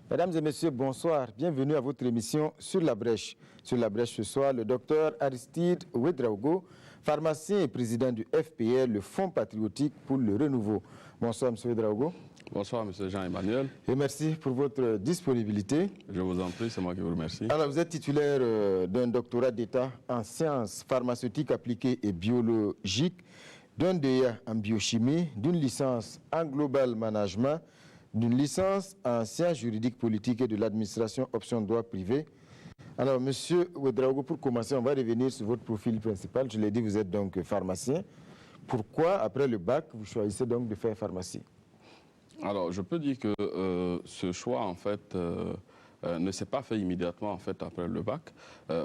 Mesdames et messieurs, bonsoir. Bienvenue à votre émission Sur la Brèche. Sur la Brèche ce soir, le docteur Aristide Ouedraogo, pharmacien et président du FPR, le Fonds patriotique pour le renouveau. Bonsoir, M. Ouedraogo. Bonsoir, M. Jean-Emmanuel. Et merci pour votre disponibilité. Je vous en prie, c'est moi qui vous remercie. Alors, vous êtes titulaire d'un doctorat d'État en sciences pharmaceutiques appliquées et biologiques, d'un DEA en biochimie, d'une licence en global management, d'une licence en sciences juridiques politiques et de l'administration option droit privé. Alors, Monsieur Ouedraogo, pour commencer, on va revenir sur votre profil principal. Je l'ai dit, vous êtes donc pharmacien. Pourquoi, après le bac, vous choisissez donc de faire pharmacie? Alors, je peux dire que ce choix, en fait, ne s'est pas fait immédiatement, en fait, après le bac,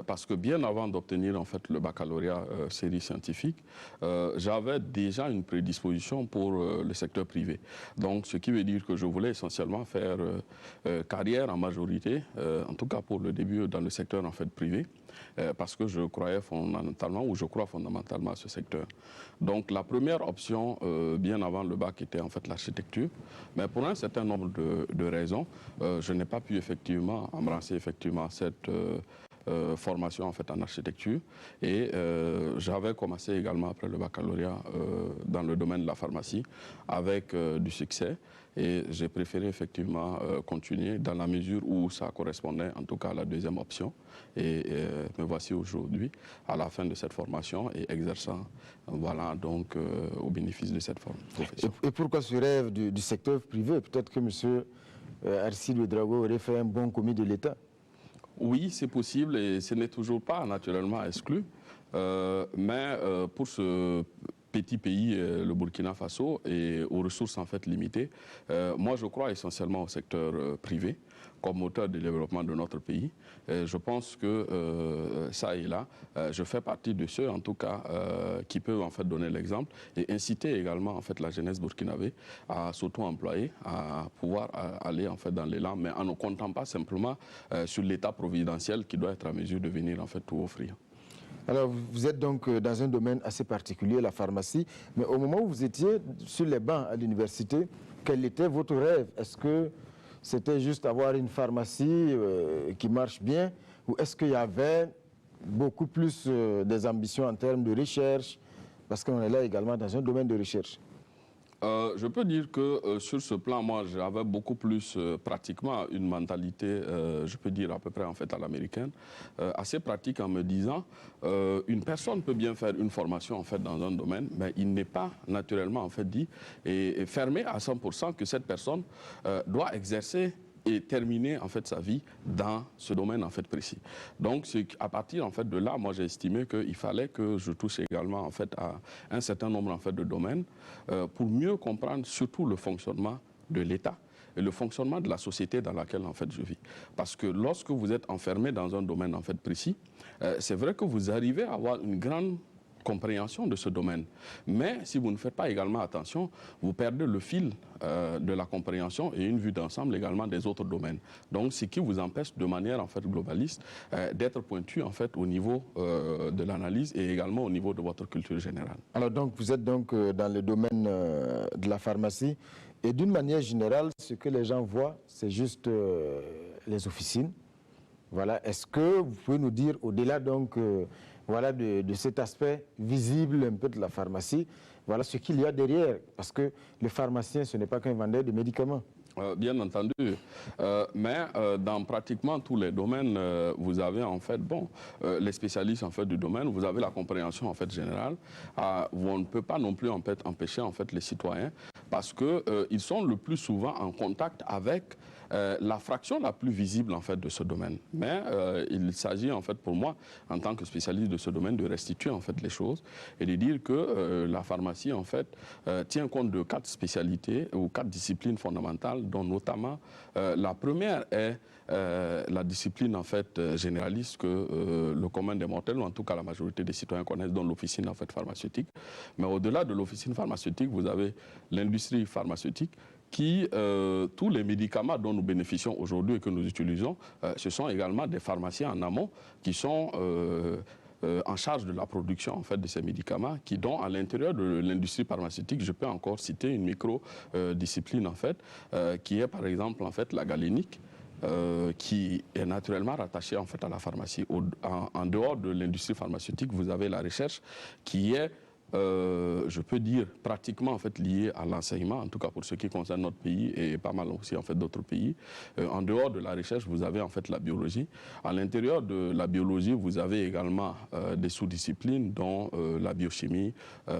parce que bien avant d'obtenir, en fait, le baccalauréat série scientifique, j'avais déjà une prédisposition pour le secteur privé. Donc, ce qui veut dire que je voulais essentiellement faire carrière en majorité, en tout cas pour le début, dans le secteur, en fait, privé, parce que je croyais fondamentalement, ou je crois fondamentalement à ce secteur. Donc, la première option, bien avant le bac, était, en fait, l'architecture. Mais pour un certain nombre de raisons, je n'ai pas pu effectivement embrasser effectivement cette formation en fait en architecture et j'avais commencé également après le baccalauréat dans le domaine de la pharmacie avec du succès et j'ai préféré effectivement continuer dans la mesure où ça correspondait en tout cas à la deuxième option et me voici aujourd'hui à la fin de cette formation et exerçant voilà donc au bénéfice de cette profession. Et pourquoi ce rêve du secteur privé? Peut-être que M. Aristide Ouedraogo aurait fait un bon commis de l'État. Oui, c'est possible et ce n'est toujours pas naturellement exclu. Mais pour ce petit pays, le Burkina Faso, et aux ressources en fait limitées, moi je crois essentiellement au secteur privé comme moteur de développement de notre pays. Je pense que ça et là, je fais partie de ceux en tout cas qui peuvent en fait donner l'exemple et inciter également en fait la jeunesse burkinabé à s'auto-employer, à pouvoir aller en fait dans l'élan, mais en ne comptant pas simplement sur l'État providentiel qui doit être à mesure de venir en fait tout offrir. Alors, vous êtes donc dans un domaine assez particulier, la pharmacie, mais au moment où vous étiez sur les bancs à l'université, quel était votre rêve? Est-ce que c'était juste avoir une pharmacie qui marche bien, ou est-ce qu'il y avait beaucoup plus des ambitions en termes de recherche, parce qu'on est là également dans un domaine de recherche? Je peux dire que sur ce plan, moi, j'avais beaucoup plus pratiquement une mentalité, je peux dire à peu près en fait à l'américaine, assez pratique en me disant, une personne peut bien faire une formation en fait dans un domaine, mais il n'est pas naturellement en fait dit et fermé à 100% que cette personne doit exercer et terminer en fait sa vie dans ce domaine en fait précis. Donc c'est à partir en fait de là, moi j'ai estimé qu'il fallait que je touche également en fait à un certain nombre en fait de domaines pour mieux comprendre surtout le fonctionnement de l'État et le fonctionnement de la société dans laquelle en fait je vis. Parce que lorsque vous êtes enfermé dans un domaine en fait précis, c'est vrai que vous arrivez à avoir une grande compréhension de ce domaine. Mais si vous ne faites pas également attention, vous perdez le fil de la compréhension et une vue d'ensemble également des autres domaines. Donc, ce qui vous empêche de manière en fait globaliste d'être pointu en fait au niveau de l'analyse et également au niveau de votre culture générale. Alors donc, vous êtes donc dans le domaine de la pharmacie et d'une manière générale, ce que les gens voient, c'est juste les officines. Voilà. Est-ce que vous pouvez nous dire, au-delà donc voilà, de cet aspect visible un peu de la pharmacie, voilà ce qu'il y a derrière? Parce que le pharmacien, ce n'est pas qu'un vendeur de médicaments. Bien entendu, mais dans pratiquement tous les domaines, vous avez en fait, bon, les spécialistes en fait du domaine, vous avez la compréhension en fait générale. On ne peut pas non plus en fait empêcher en fait les citoyens parce que ils sont le plus souvent en contact avec la fraction la plus visible en fait de ce domaine. Mais il s'agit en fait pour moi, en tant que spécialiste de ce domaine, de restituer en fait les choses et de dire que la pharmacie en fait tient compte de 4 spécialités ou 4 disciplines fondamentales, dont notamment la première est la discipline en fait généraliste que le commun des mortels, ou en tout cas la majorité des citoyens connaissent, dont l'officine en fait pharmaceutique. Mais au-delà de l'officine pharmaceutique, vous avez l'industrie pharmaceutique qui, tous les médicaments dont nous bénéficions aujourd'hui et que nous utilisons, ce sont également des pharmaciens en amont qui sont en charge de la production en fait, de ces médicaments, qui dont à l'intérieur de l'industrie pharmaceutique, je peux encore citer une micro-discipline en fait, qui est par exemple en fait la galénique, qui est naturellement rattachée en fait à la pharmacie. En dehors de l'industrie pharmaceutique, vous avez la recherche qui est je peux dire pratiquement en fait lié à l'enseignement, en tout cas pour ce qui concerne notre pays et pas mal aussi en fait d'autres pays. En dehors de la recherche, vous avez en fait la biologie. À l'intérieur de la biologie, vous avez également des sous-disciplines dont la biochimie,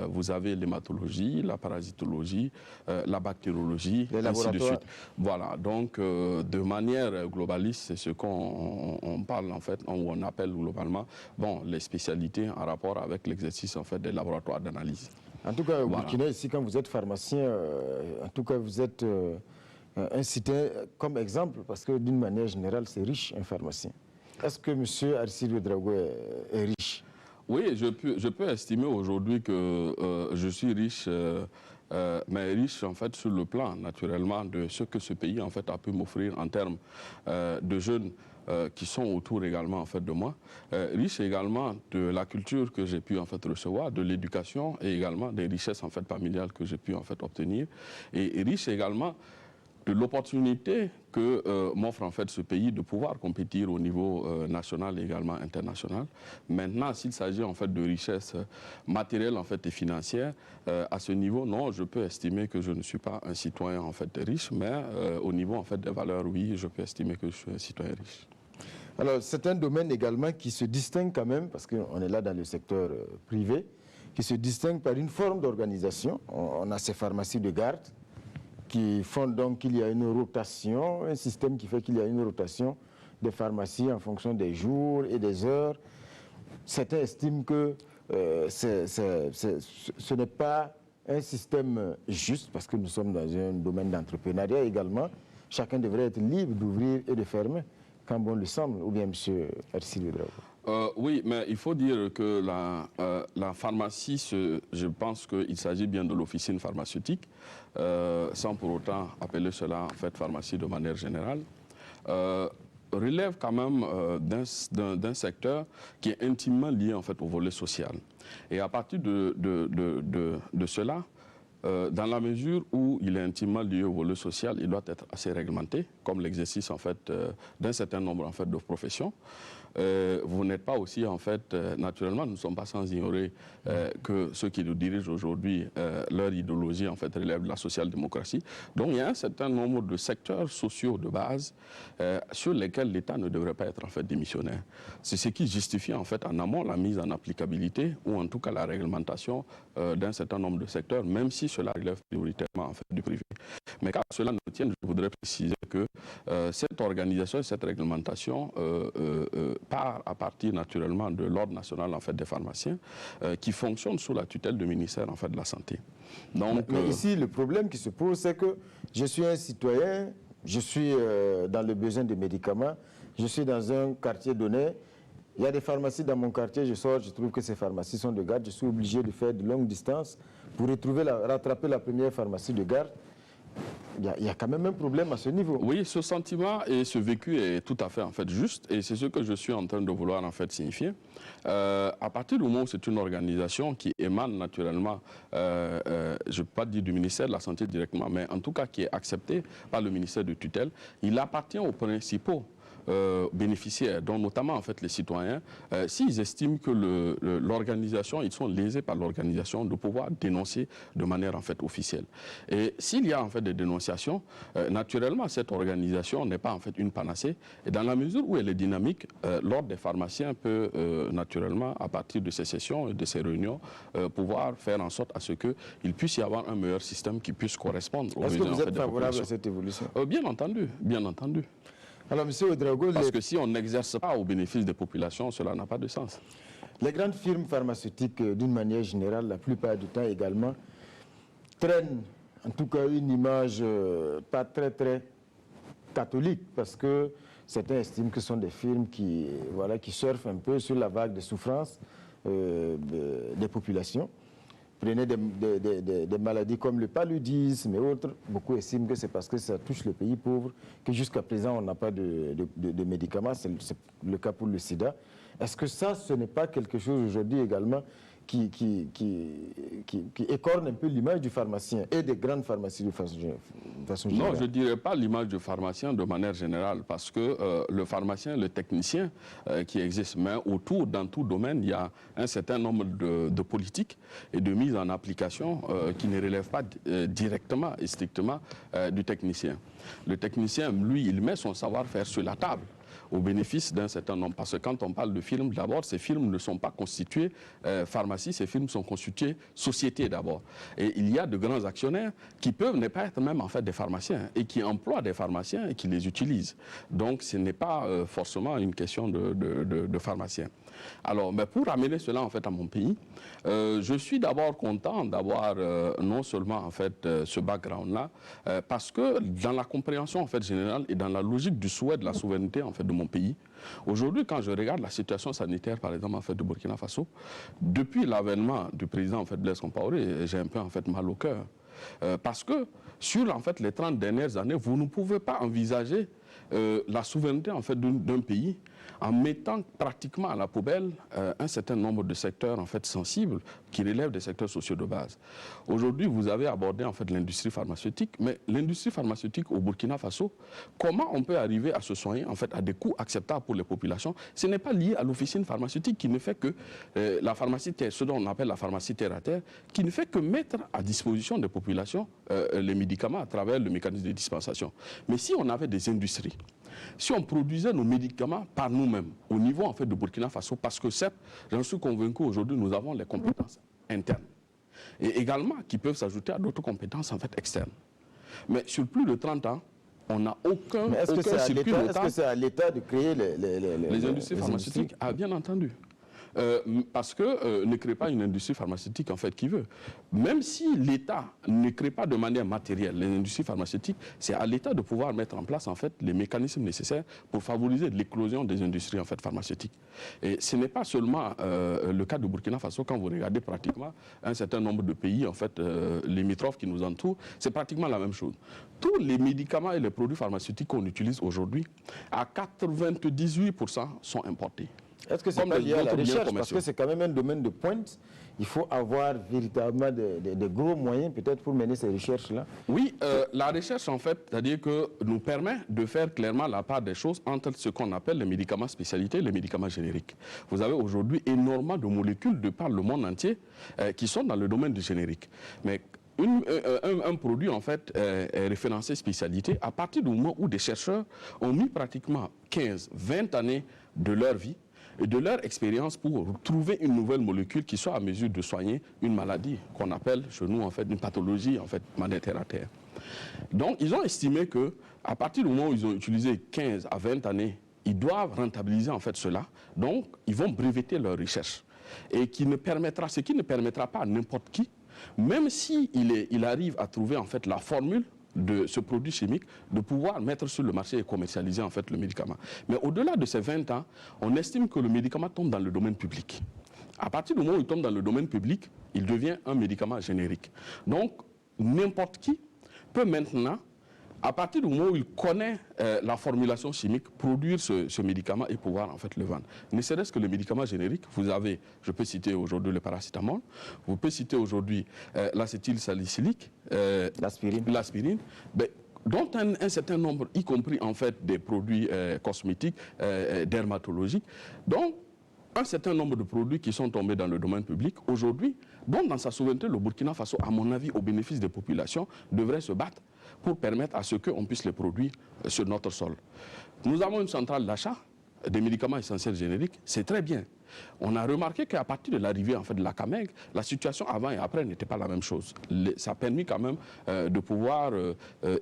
vous avez l'hématologie, la parasitologie, la bactériologie, les ainsi de laboratoires. suite. Voilà, donc de manière globaliste, c'est ce qu'on parle en fait, ou on appelle globalement, bon, les spécialités en rapport avec l'exercice en fait des laboratoires d'analyse. En tout cas, au Voilà. Burkina, ici, quand vous êtes pharmacien, en tout cas, vous êtes incité comme exemple, parce que d'une manière générale, c'est riche, un pharmacien. Est-ce que M. Aristide Ouédraogo est riche? Oui, je peux estimer aujourd'hui que je suis riche, mais riche en fait sur le plan naturellement de ce que ce pays en fait a pu m'offrir en termes de jeunes qui sont autour également en fait de moi, riche également de la culture que j'ai pu en fait recevoir, de l'éducation et également des richesses en fait familiales que j'ai pu en fait obtenir, et riche également de l'opportunité que m'offre en fait ce pays de pouvoir compétir au niveau national et également international. Maintenant, s'il s'agit en fait de richesses matérielles en fait et financières, à ce niveau, non, je peux estimer que je ne suis pas un citoyen en fait riche, mais au niveau en fait des valeurs, oui, je peux estimer que je suis un citoyen riche. Alors, c'est un domaine également qui se distingue quand même, parce qu'on est là dans le secteur privé, qui se distingue par une forme d'organisation. On a ces pharmacies de garde qui font donc qu'il y a une rotation, un système qui fait qu'il y a une rotation des pharmacies en fonction des jours et des heures. Certains estiment que ce n'est pas un système juste, parce que nous sommes dans un domaine d'entrepreneuriat également. Chacun devrait être libre d'ouvrir et de fermer, quand bon lui semble, ou bien M. Aristide Ouédraogo. Oui, mais il faut dire que la pharmacie, je pense qu'il s'agit bien de l'officine pharmaceutique, sans pour autant appeler cela en fait pharmacie de manière générale, relève quand même d'un secteur qui est intimement lié en fait au volet social. Et à partir de cela, dans la mesure où il est intimement lié au volet social, il doit être assez réglementé, comme l'exercice en fait d'un certain nombre en fait de professions. Vous n'êtes pas aussi en fait, naturellement, nous ne sommes pas sans ignorer que ceux qui nous dirigent aujourd'hui, leur idéologie en fait relève de la social-démocratie. Donc il y a un certain nombre de secteurs sociaux de base sur lesquels l'État ne devrait pas être en fait démissionnaire. C'est ce qui justifie en fait en amont la mise en applicabilité ou en tout cas la réglementation d'un certain nombre de secteurs, même si cela relève prioritairement en fait du privé. Mais quand cela ne tienne, je voudrais préciser que cette organisation et cette réglementation part à partir naturellement de l'ordre national en fait des pharmaciens qui fonctionne sous la tutelle du ministère en fait de la Santé. Donc, mais ici, le problème qui se pose, c'est que je suis un citoyen, je suis dans le besoin de médicaments, je suis dans un quartier donné, il y a des pharmacies dans mon quartier, je sors, je trouve que ces pharmacies sont de garde, je suis obligé de faire de longues distances pour rattraper la première pharmacie de garde. Il y a quand même un problème à ce niveau. Oui, ce sentiment et ce vécu est tout à fait en fait juste, et c'est ce que je suis en train de vouloir en fait signifier. À partir du moment où c'est une organisation qui émane naturellement, je ne peux pas dire du ministère de la Santé directement, mais en tout cas qui est acceptée par le ministère de tutelle, il appartient aux principaux bénéficiaires, dont notamment en fait les citoyens, s'ils estiment que l'organisation, ils sont lésés par l'organisation, de pouvoir dénoncer de manière en fait officielle. Et s'il y a en fait des dénonciations, naturellement cette organisation n'est pas en fait une panacée, et dans la mesure où elle est dynamique, l'ordre des pharmaciens peut naturellement, à partir de ces sessions et de ces réunions, pouvoir faire en sorte à ce qu'il puisse y avoir un meilleur système qui puisse correspondre aux besoins. Est-ce que vous êtes favorable à cette évolution? Bien entendu, bien entendu. Alors, M. Ouédraogo, parce que si on n'exerce pas au bénéfice des populations, cela n'a pas de sens. Les grandes firmes pharmaceutiques, d'une manière générale, la plupart du temps également, traînent en tout cas une image pas très catholique, parce que certains estiment que ce sont des firmes qui surfent un peu sur la vague de souffrance des populations. Prenez des maladies comme le paludisme et autres, beaucoup estiment que c'est parce que ça touche les pays pauvres que jusqu'à présent on n'a pas de médicaments, c'est le cas pour le sida. Est-ce que ça, ce n'est pas quelque chose aujourd'hui également qui écorne un peu l'image du pharmacien et des grandes pharmacies de façon générale? Non, je ne dirais pas l'image du pharmacien de manière générale, parce que le pharmacien, le technicien qui existe, mais autour, dans tout domaine, il y a un certain nombre de politiques et de mises en application qui ne relèvent pas directement et strictement du technicien. Le technicien, lui, il met son savoir-faire sur la table au bénéfice d'un certain nombre. Parce que quand on parle de films, d'abord, ces films ne sont pas constitués pharmacie, ces films sont constitués société d'abord. Et il y a de grands actionnaires qui peuvent ne pas être même en fait des pharmaciens et qui emploient des pharmaciens et qui les utilisent. Donc ce n'est pas forcément une question de pharmaciens. Alors, mais pour amener cela en fait à mon pays, je suis d'abord content d'avoir non seulement en fait ce background-là, parce que dans la compréhension en fait générale et dans la logique du souhait de la souveraineté en fait de mon pays, aujourd'hui quand je regarde la situation sanitaire par exemple en fait de Burkina Faso, depuis l'avènement du président en fait Blaise Compaoré, j'ai un peu en fait mal au cœur, parce que sur en fait les 30 dernières années, vous ne pouvez pas envisager la souveraineté en fait d'un pays en mettant pratiquement à la poubelle un certain nombre de secteurs en fait sensibles qui relèvent des secteurs sociaux de base. Aujourd'hui, vous avez abordé en fait l'industrie pharmaceutique, mais l'industrie pharmaceutique au Burkina Faso, comment on peut arriver à se soigner en fait à des coûts acceptables pour les populations? Ce n'est pas lié à l'officine pharmaceutique qui ne fait que la pharmacie, ce dont on appelle la pharmacie terre à terre, qui ne fait que mettre à disposition des populations les médicaments à travers le mécanisme de dispensation. Mais si on avait des industries, si on produisait nos médicaments par nous-mêmes, au niveau en fait de Burkina Faso, parce que certes, j'en suis convaincu aujourd'hui, nous avons les compétences internes et également qui peuvent s'ajouter à d'autres compétences en fait externes. Mais sur plus de 30 ans, on n'a aucun circuit notable. Est-ce que c'est à l'État de créer les industries pharmaceutiques? Ah, bien entendu. Parce que ne crée pas une industrie pharmaceutique en fait qui veut. Même si l'État ne crée pas de manière matérielle les industries pharmaceutiques, c'est à l'État de pouvoir mettre en place en fait les mécanismes nécessaires pour favoriser l'éclosion des industries en fait pharmaceutiques. Et ce n'est pas seulement le cas de Burkina Faso. Quand vous regardez pratiquement un certain nombre de pays en fait limitrophes qui nous entourent, c'est pratiquement la même chose. Tous les médicaments et les produits pharmaceutiques qu'on utilise aujourd'hui, à 98% sont importés. Est-ce que c'est pas lié à la recherche? Parce que c'est quand même un domaine de pointe. Il faut avoir véritablement de gros moyens peut-être pour mener ces recherches-là. Oui, la recherche en fait, c'est-à-dire que nous permet de faire clairement la part des choses entre ce qu'on appelle les médicaments spécialités et les médicaments génériques. Vous avez aujourd'hui énormément de molécules de par le monde entier qui sont dans le domaine du générique. Mais un produit en fait est référencé spécialité à partir du moment où des chercheurs ont mis pratiquement 15-20 années de leur vie et de leur expérience pour trouver une nouvelle molécule qui soit à mesure de soigner une maladie qu'on appelle chez nous en fait une pathologie en fait maladie terre à terre. Donc ils ont estimé que à partir du moment où ils ont utilisé 15 à 20 années, ils doivent rentabiliser en fait cela. Donc ils vont breveter leur recherche et ce qui ne permettra pas à n'importe qui, même si il arrive à trouver en fait la formule de ce produit chimique, de pouvoir mettre sur le marché et commercialiser en fait le médicament. Mais au-delà de ces 20 ans, on estime que le médicament tombe dans le domaine public. À partir du moment où il tombe dans le domaine public, il devient un médicament générique. Donc, n'importe qui peut maintenant, à partir du moment où il connaît la formulation chimique, produire ce médicament et pouvoir en fait le vendre. Ne serait-ce que le médicament générique, vous avez, je peux citer aujourd'hui le paracétamol, vous pouvez citer aujourd'hui l'acétylsalicylique, l'aspirine, dont un certain nombre, y compris en fait des produits cosmétiques, dermatologiques. Donc, un certain nombre de produits qui sont tombés dans le domaine public aujourd'hui, dont dans sa souveraineté, le Burkina Faso, à mon avis, au bénéfice des populations, devrait se battre pour permettre à ce qu'on puisse les produire sur notre sol. Nous avons une centrale d'achat des médicaments essentiels génériques, c'est très bien. On a remarqué qu'à partir de l'arrivée en fait, de la CAMEG, la situation avant et après n'était pas la même chose. Ça a permis quand même de pouvoir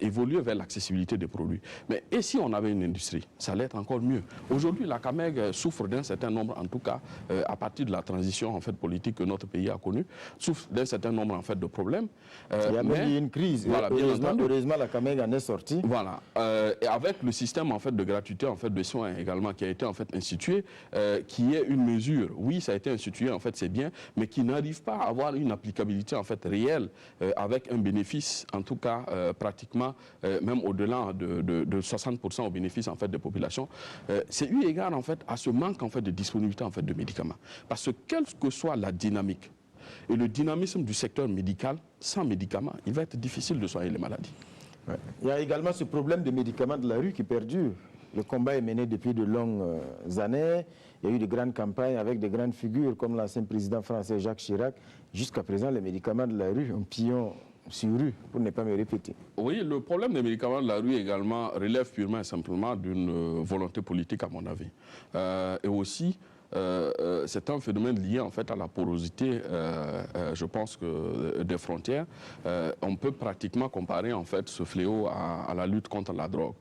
évoluer vers l'accessibilité des produits. Mais et si on avait une industrie, ça allait être encore mieux. Aujourd'hui, la CAMEG souffre d'un certain nombre, en tout cas, à partir de la transition en fait, politique que notre pays a connue, souffre d'un certain nombre en fait, de problèmes. Il y a même eu une crise. Voilà, heureusement, la CAMEG en est sortie. Voilà. Et avec le système en fait, de gratuité en fait, de soins également qui a été en fait, institué, qui est une mesure mesures, oui, ça a été institué, en fait, c'est bien, mais qui n'arrivent pas à avoir une applicabilité, en fait, réelle, avec un bénéfice, en tout cas, pratiquement, même au-delà de 60% au bénéfice, en fait, des populations, c'est eu égard, en fait, à ce manque, en fait, de disponibilité, en fait, de médicaments. Parce que quelle que soit la dynamique et le dynamisme du secteur médical, sans médicaments, il va être difficile de soigner les maladies. Ouais. Il y a également ce problème des médicaments de la rue qui perdure. Le combat est mené depuis de longues années. Il y a eu de grandes campagnes avec de grandes figures comme l'ancien président français Jacques Chirac. Jusqu'à présent, les médicaments de la rue, un pion sur rue, pour ne pas me répéter. Oui, le problème des médicaments de la rue également relève purement et simplement d'une volonté politique, à mon avis. Et aussi, c'est un phénomène lié en fait à la porosité, je pense, que des frontières. On peut pratiquement comparer en fait ce fléau à la lutte contre la drogue,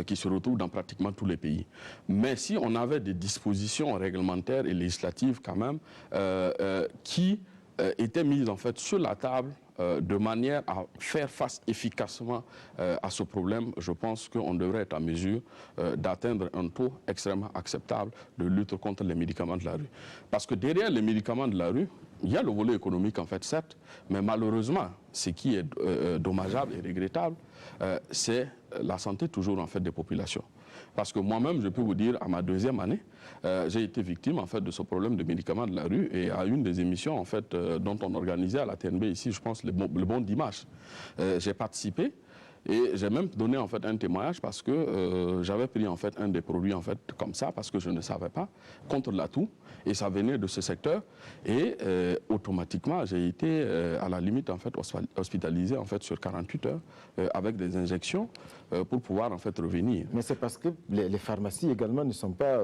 qui se retrouve dans pratiquement tous les pays. Mais si on avait des dispositions réglementaires et législatives quand même qui étaient mises en fait sur la table, de manière à faire face efficacement à ce problème, je pense qu'on devrait être en mesure d'atteindre un taux extrêmement acceptable de lutte contre les médicaments de la rue. Parce que derrière les médicaments de la rue, il y a le volet économique en fait, certes, mais malheureusement, ce qui est dommageable et regrettable, c'est la santé toujours en fait des populations. Parce que moi-même, je peux vous dire, à ma deuxième année, j'ai été victime en fait de ce problème de médicaments de la rue, et à une des émissions en fait dont on organisait à la TNB ici, je pense le bon dimanche, j'ai participé. Et j'ai même donné en fait un témoignage parce que j'avais pris en fait un des produits en fait comme ça parce que je ne savais pas, contre la toux, et ça venait de ce secteur, et automatiquement j'ai été à la limite en fait hospitalisé en fait sur 48 heures avec des injections pour pouvoir en fait revenir. Mais c'est parce que les pharmacies également ne sont pas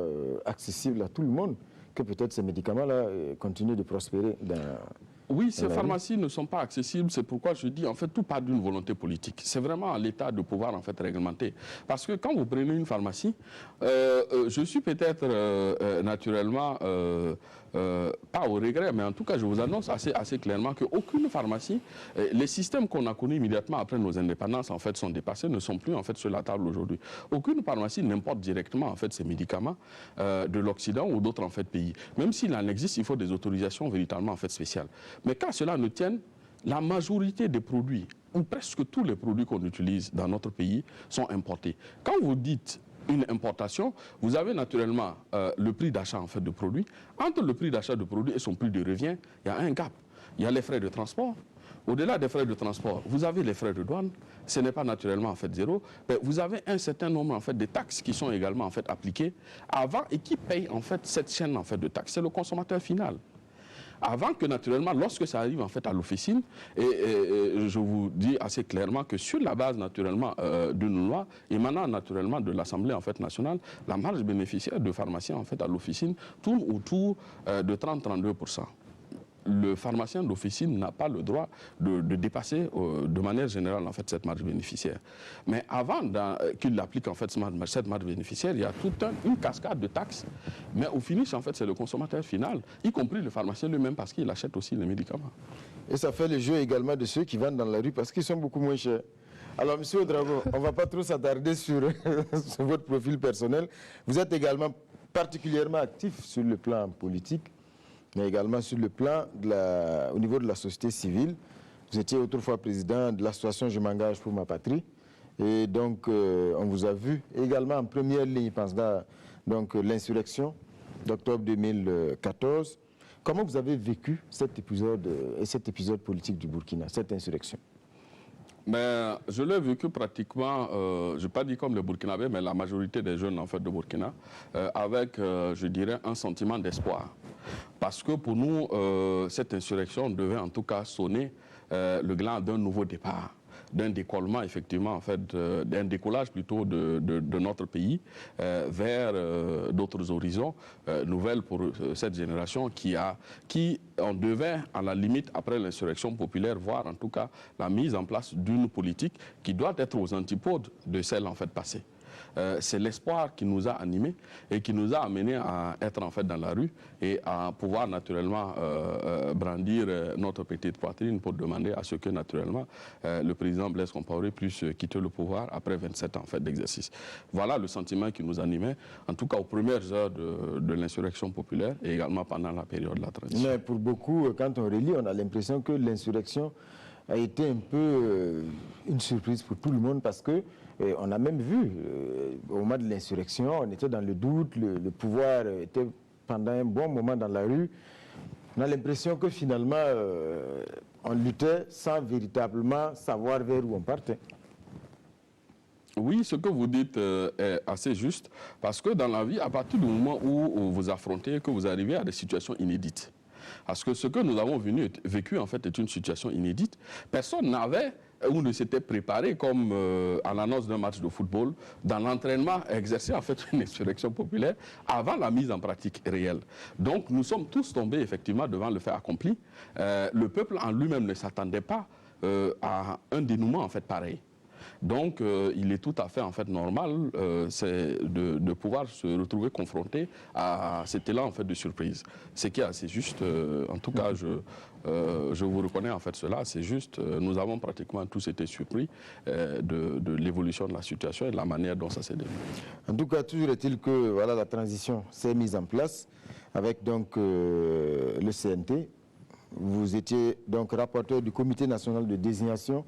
accessibles à tout le monde que peut-être ces médicaments-là continuent de prospérer dans... Oui, ces pharmacies ne sont pas accessibles, c'est pourquoi je dis en fait tout part d'une volonté politique. C'est vraiment à l'État de pouvoir en fait réglementer. Parce que quand vous prenez une pharmacie, je suis peut-être naturellement pas au regret, mais en tout cas je vous annonce assez clairement qu'aucune pharmacie, les systèmes qu'on a connus immédiatement après nos indépendances en fait sont dépassés, ne sont plus en fait sur la table aujourd'hui. Aucune pharmacie n'importe directement en fait ces médicaments de l'Occident ou d'autres en fait pays. Même s'il en existe, il faut des autorisations véritablement en fait spéciales. Mais quand cela ne tienne, la majorité des produits, ou presque tous les produits qu'on utilise dans notre pays, sont importés. Quand vous dites une importation, vous avez naturellement le prix d'achat en fait de produits. Entre le prix d'achat de produits et son prix de revient, il y a un gap. Il y a les frais de transport. Au-delà des frais de transport, vous avez les frais de douane. Ce n'est pas naturellement en fait zéro. Mais vous avez un certain nombre en fait de taxes qui sont également en fait appliquées avant et qui payent en fait cette chaîne en fait de taxes. C'est le consommateur final. Avant que naturellement, lorsque ça arrive en fait à l'officine, et je vous dis assez clairement que sur la base naturellement d'une loi émanant naturellement de l'Assemblée en fait nationale, la marge bénéficiaire de pharmacien en fait à l'officine tourne autour de 30-32%. Le pharmacien d'officine n'a pas le droit de dépasser de manière générale en fait cette marge bénéficiaire. Mais avant qu'il applique en fait cette marge bénéficiaire, il y a toute une cascade de taxes. Mais au finish en fait c'est le consommateur final, y compris le pharmacien lui-même parce qu'il achète aussi les médicaments. Et ça fait le jeu également de ceux qui vendent dans la rue parce qu'ils sont beaucoup moins chers. Alors Monsieur Ouedraogo, on ne va pas trop s'attarder sur votre profil personnel. Vous êtes également particulièrement actif sur le plan politique, mais également sur le plan au niveau de la société civile. Vous étiez autrefois président de l'association Je m'engage pour ma patrie. Et donc, on vous a vu également en première ligne pendant l'insurrection d'octobre 2014. Comment vous avez vécu cet épisode politique du Burkina, cette insurrection? Mais je l'ai vécu pratiquement, je ne vais pas dire comme les Burkinabés, mais la majorité des jeunes en fait, de Burkina, avec, je dirais, un sentiment d'espoir. Parce que pour nous, cette insurrection devait en tout cas sonner le gland d'un nouveau départ, d'un décollement, effectivement, en fait, d'un décollage plutôt de notre pays vers d'autres horizons nouvelles pour cette génération qui on devait, à la limite, après l'insurrection populaire, voir en tout cas la mise en place d'une politique qui doit être aux antipodes de celle en fait passée. c'est l'espoir qui nous a animés et qui nous a amenés à être en fait dans la rue et à pouvoir naturellement brandir notre petite poitrine pour demander à ce que naturellement le président Blaise Compaoré puisse quitter le pouvoir après 27 ans en fait, d'exercice. Voilà le sentiment qui nous animait, en tout cas aux premières heures de l'insurrection populaire et également pendant la période de la transition. Mais pour beaucoup, quand on relit, on a l'impression que l'insurrection a été un peu une surprise pour tout le monde parce que on a même vu au moment de l'insurrection, on était dans le doute, le pouvoir était pendant un bon moment dans la rue. On a l'impression que finalement, on luttait sans véritablement savoir vers où on partait. Oui, ce que vous dites est assez juste, parce que dans la vie, à partir du moment où vous affrontez, que vous arrivez à des situations inédites, parce que ce que nous avons vécu, en fait, est une situation inédite. Personne n'avait ou ne s'était préparé comme à l'annonce d'un match de football, dans l'entraînement, à exercer en fait une insurrection populaire avant la mise en pratique réelle. Donc nous sommes tous tombés effectivement devant le fait accompli. Le peuple en lui-même ne s'attendait pas à un dénouement en fait pareil. Donc, il est tout à fait en fait normal de pouvoir se retrouver confronté à cet élan en fait de surprise. Ce qui est assez juste. En tout cas, je vous reconnais en fait cela. C'est juste. Nous avons pratiquement tous été surpris de l'évolution de la situation et de la manière dont ça s'est déroulé. En tout cas, toujours est-il que voilà, la transition s'est mise en place avec donc le CNT. Vous étiez donc rapporteur du Comité national de désignation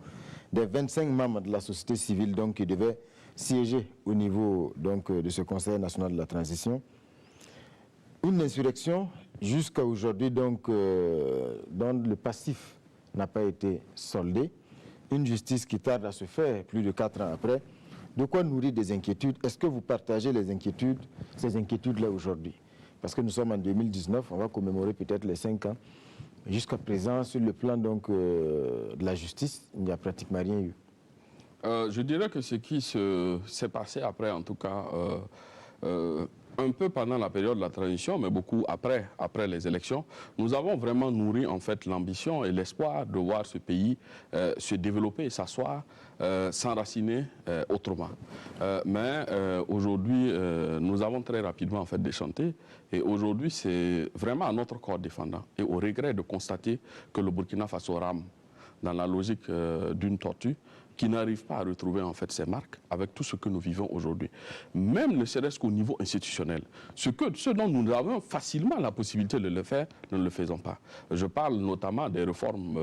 des 25 membres de la société civile donc, qui devaient siéger au niveau donc, de ce Conseil national de la transition. Une insurrection jusqu'à aujourd'hui donc, dont le passif n'a pas été soldé. Une justice qui tarde à se faire plus de 4 ans après. De quoi nourrir des inquiétudes? Est-ce que vous partagez les inquiétudes, ces inquiétudes-là aujourd'hui? Parce que nous sommes en 2019, on va commémorer peut-être les 5 ans. Jusqu'à présent, sur le plan donc, de la justice, il n'y a pratiquement rien eu. Je dirais que ce qui s'est passé après, en tout cas, un peu pendant la période de la transition, mais beaucoup après les élections, nous avons vraiment nourri en fait l'ambition et l'espoir de voir ce pays se développer et s'asseoir, s'enraciner autrement. Mais aujourd'hui, nous avons très rapidement en fait déchanté, et aujourd'hui c'est vraiment à notre corps défendant et au regret de constater que le Burkina Faso rame dans la logique d'une tortue, qui n'arrive pas à retrouver en fait ses marques avec tout ce que nous vivons aujourd'hui. Même ne serait-ce qu'au niveau institutionnel. Ce dont nous avons facilement la possibilité de le faire, nous ne le faisons pas. Je parle notamment des réformes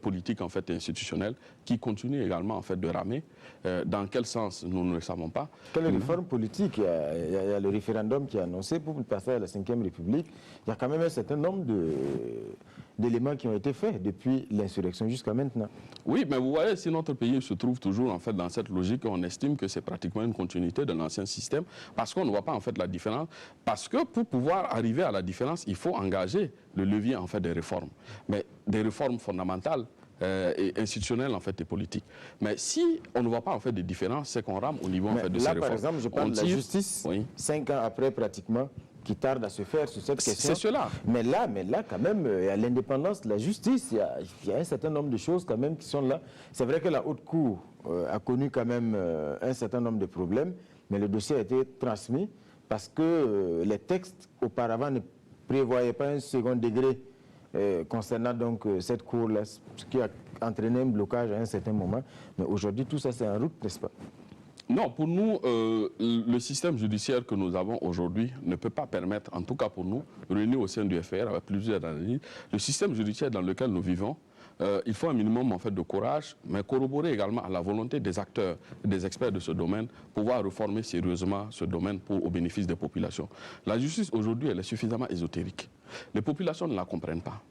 politiques en fait et institutionnelles qui continuent également en fait de ramer. Dans quel sens, nous ne le savons pas. Quelle réforme politique? Il y a le référendum qui est annoncé pour passer à la 5e République. Il y a quand même un certain nombre d'éléments qui ont été faits depuis l'insurrection jusqu'à maintenant. Oui, mais vous voyez, si notre pays se trouve toujours en fait dans cette logique, on estime que c'est pratiquement une continuité de l'ancien système, parce qu'on ne voit pas en fait la différence. Parce que pour pouvoir arriver à la différence, il faut engager le levier en fait des réformes, mais des réformes fondamentales et institutionnelles en fait et politiques. Mais si on ne voit pas en fait de différence, c'est qu'on rame au niveau en fait de ces réformes. Là, par exemple, je parle de la justice, oui. 5 ans après pratiquement, qui tarde à se faire sur cette question. C'est cela. Mais là, quand même, il y a l'indépendance de la justice, il y a un certain nombre de choses quand même qui sont là. C'est vrai que la Haute Cour a connu quand même un certain nombre de problèmes, mais le dossier a été transmis parce que les textes auparavant ne prévoyaient pas un second degré concernant donc cette cour-là, ce qui a entraîné un blocage à un certain moment. Mais aujourd'hui, tout ça c'est en route, n'est-ce pas? Non, pour nous, le système judiciaire que nous avons aujourd'hui ne peut pas permettre, en tout cas pour nous, réunis au sein du FR avec plusieurs analyses, le système judiciaire dans lequel nous vivons, il faut un minimum en fait de courage, mais corroborer également à la volonté des acteurs, des experts de ce domaine, pouvoir réformer sérieusement ce domaine au bénéfice des populations. La justice aujourd'hui, elle est suffisamment ésotérique. Les populations ne la comprennent pas.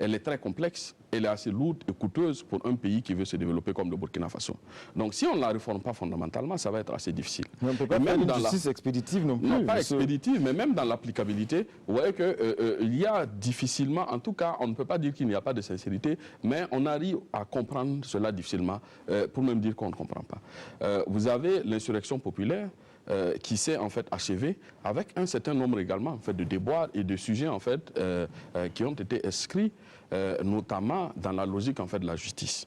Elle est très complexe, elle est assez lourde et coûteuse pour un pays qui veut se développer comme le Burkina Faso. Donc si on ne la réforme pas fondamentalement, ça va être assez difficile. Mais on ne peut pas faire une justice expéditive non plus. Non, pas expéditive, mais même dans l'applicabilité, vous voyez qu'il y a difficilement, en tout cas, on ne peut pas dire qu'il n'y a pas de sincérité, mais on arrive à comprendre cela difficilement, pour même dire qu'on ne comprend pas. Vous avez l'insurrection populaire, qui s'est en fait achevé avec un certain nombre également en fait de déboires et de sujets en fait qui ont été inscrits notamment dans la logique en fait de la justice.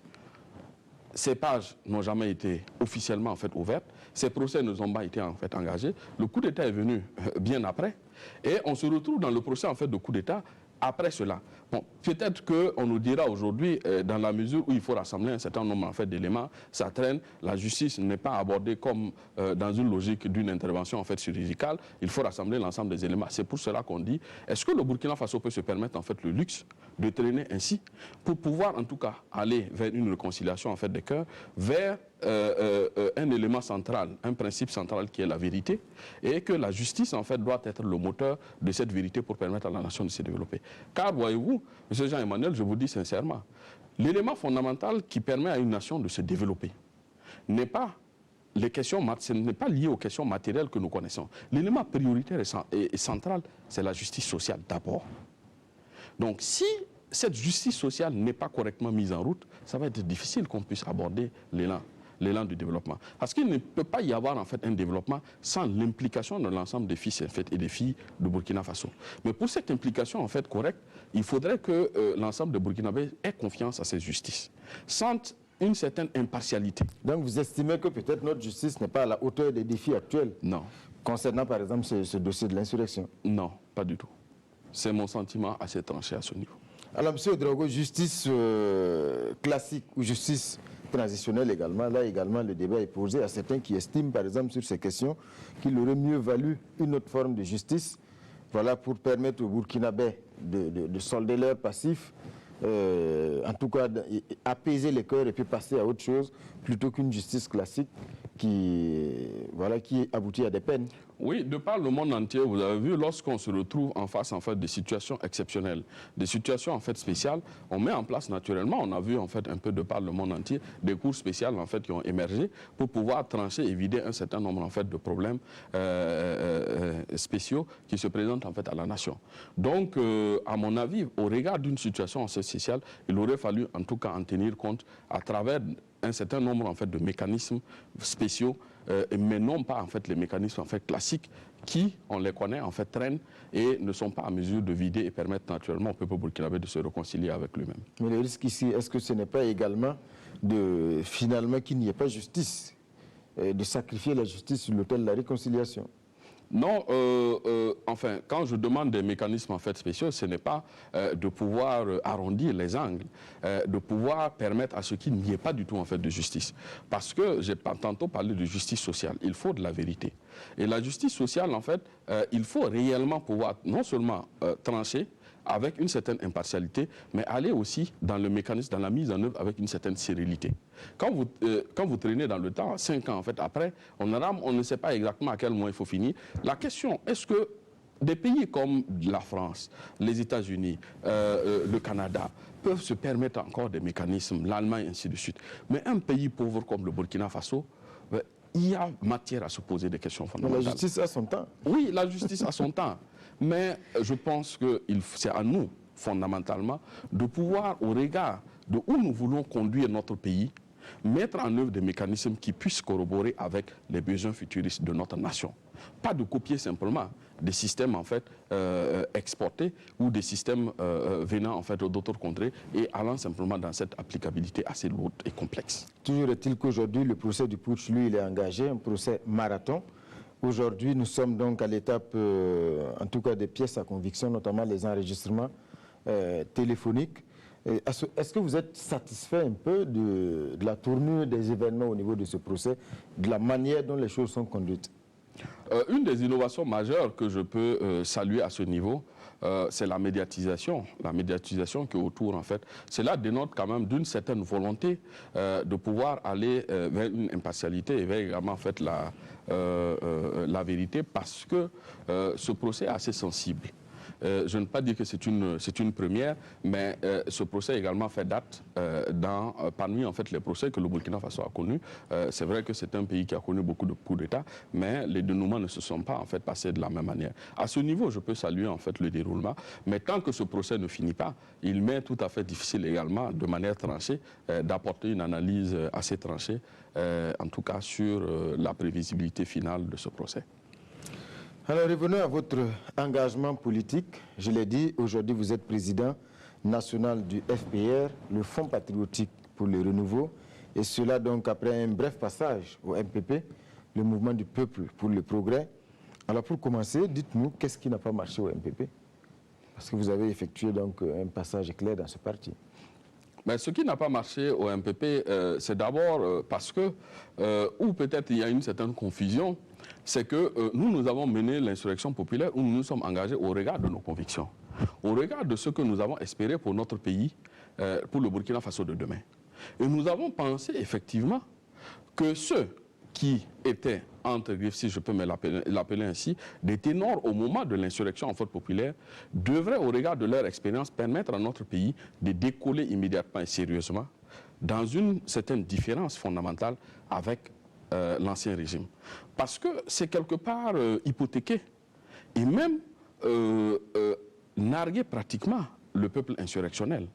Ces pages n'ont jamais été officiellement en fait ouvertes, Ces procès ne ont pas été en fait engagés. Le coup d'État est venu bien après. Et on se retrouve dans le procès en fait de coup d'État après cela. Bon, peut-être qu'on nous dira aujourd'hui, dans la mesure où il faut rassembler un certain nombre en fait, d'éléments, ça traîne, la justice n'est pas abordée comme dans une logique d'une intervention en fait, chirurgicale, il faut rassembler l'ensemble des éléments. C'est pour cela qu'on dit, est-ce que le Burkina Faso peut se permettre en fait, le luxe de traîner ainsi pour pouvoir en tout cas aller vers une réconciliation en fait, des cœurs, vers un élément central, un principe central qui est la vérité, et que la justice en fait doit être le moteur de cette vérité pour permettre à la nation de se développer. Car voyez-vous, M. Jean-Emmanuel, je vous dis sincèrement, l'élément fondamental qui permet à une nation de se développer n'est pas ce n'est pas lié aux questions matérielles que nous connaissons. L'élément prioritaire et central, c'est la justice sociale d'abord. Donc si cette justice sociale n'est pas correctement mise en route, ça va être difficile qu'on puisse aborder l'élan du développement. Parce qu'il ne peut pas y avoir en fait un développement sans l'implication de l'ensemble des fils en fait, et des filles de Burkina Faso. Mais pour cette implication en fait correcte, il faudrait que l'ensemble des Burkinabés ait confiance à cette justice, sentent une certaine impartialité. Donc vous estimez que peut-être notre justice n'est pas à la hauteur des défis actuels? Non. Concernant par exemple ce dossier de l'insurrection? Non, pas du tout. C'est mon sentiment assez tranché à ce niveau. Alors, M. Ouedraogo, justice classique ou justice transitionnelle également, là également le débat est posé à certains qui estiment par exemple sur ces questions qu'il aurait mieux valu une autre forme de justice, voilà, pour permettre aux Burkinabés de solder leurs passifs, en tout cas apaiser les cœurs et puis passer à autre chose, plutôt qu'une justice classique qui aboutit à des peines. Oui, de par le monde entier, vous avez vu, lorsqu'on se retrouve en face des situations exceptionnelles, des situations en fait spéciales, on met en place naturellement, on a vu en fait un peu de par le monde entier, des cours spéciales en fait qui ont émergé pour pouvoir trancher et vider un certain nombre en fait de problèmes spéciaux qui se présentent en fait à la nation. Donc, à mon avis, au regard d'une situation assez spéciale, il aurait fallu en tout cas en tenir compte à travers un certain nombre en fait de mécanismes spéciaux, mais non pas en fait les mécanismes en fait classiques qui, on les connaît, en fait traînent et ne sont pas en mesure de vider et permettre naturellement au peuple burkinabé de se réconcilier avec lui-même. Mais le risque ici, est-ce que ce n'est pas également finalement qu'il n'y ait pas justice, de sacrifier la justice sur l'autel de la réconciliation? Non, enfin, quand je demande des mécanismes en fait spéciaux, ce n'est pas de pouvoir arrondir les angles, de pouvoir permettre à ce qu'il n'y ait pas du tout en fait de justice. Parce que j'ai tantôt parlé de justice sociale, il faut de la vérité. Et la justice sociale, en fait, il faut réellement pouvoir non seulement trancher avec une certaine impartialité, mais aller aussi dans le mécanisme, dans la mise en œuvre avec une certaine sérénité. Quand vous traînez dans le temps, 5 ans en fait après, on ne sait pas exactement à quel moment il faut finir. La question, est-ce que des pays comme la France, les États-Unis, le Canada, peuvent se permettre encore des mécanismes, l'Allemagne, ainsi de suite. Mais un pays pauvre comme le Burkina Faso, il y a matière à se poser des questions fondamentales. Mais la justice a son temps. Oui, la justice a son temps. Mais je pense que c'est à nous, fondamentalement, de pouvoir, au regard de où nous voulons conduire notre pays, mettre en œuvre des mécanismes qui puissent corroborer avec les besoins futuristes de notre nation. Pas de copier simplement des systèmes en fait exportés ou des systèmes venant en fait d'autres contrées et allant simplement dans cette applicabilité assez lourde et complexe. Toujours est-il qu'aujourd'hui le procès du putsch, lui, il est engagé, un procès marathon. Aujourd'hui, nous sommes donc à l'étape, en tout cas des pièces à conviction, notamment les enregistrements téléphoniques. Est-ce que vous êtes satisfait un peu de la tournure des événements au niveau de ce procès, de la manière dont les choses sont conduites? Une des innovations majeures que je peux saluer à ce niveau, c'est la médiatisation. La médiatisation qui est autour, en fait. Cela dénote quand même d'une certaine volonté de pouvoir aller vers une impartialité et vers également en fait, la vérité, parce que ce procès est assez sensible. Je ne veux pas dire que c'est une première, mais ce procès également fait date parmi en fait, les procès que le Burkina Faso a connus. C'est vrai que c'est un pays qui a connu beaucoup de coups d'État, mais les dénouements ne se sont pas en fait, passés de la même manière. À ce niveau, je peux saluer en fait, le déroulement, mais tant que ce procès ne finit pas, il m'est tout à fait difficile également, de manière tranchée, d'apporter une analyse assez tranchée, en tout cas sur la prévisibilité finale de ce procès. Alors revenons à votre engagement politique. Je l'ai dit, aujourd'hui vous êtes président national du FPR, le Fonds patriotique pour le renouveau, et cela donc après un bref passage au MPP. le mouvement du peuple pour le progrès. Alors pour commencer, dites-nous qu'est-ce qui n'a pas marché au MPP? Parce que vous avez effectué donc un passage éclair dans ce parti. Mais ce qui n'a pas marché au MPP, c'est d'abord parce que, ou peut-être il y a une certaine confusion, c'est que nous avons mené l'insurrection populaire où nous nous sommes engagés au regard de nos convictions, au regard de ce que nous avons espéré pour notre pays, pour le Burkina Faso de demain. Et nous avons pensé effectivement que ceux qui étaient, entre griffes, si je peux me l'appeler ainsi, des ténors au moment de l'insurrection en fait populaire, devraient, au regard de leur expérience, permettre à notre pays de décoller immédiatement et sérieusement dans une certaine différence fondamentale avec l'ancien régime. Parce que c'est quelque part hypothéqué et même narguer pratiquement le peuple insurrectionnel.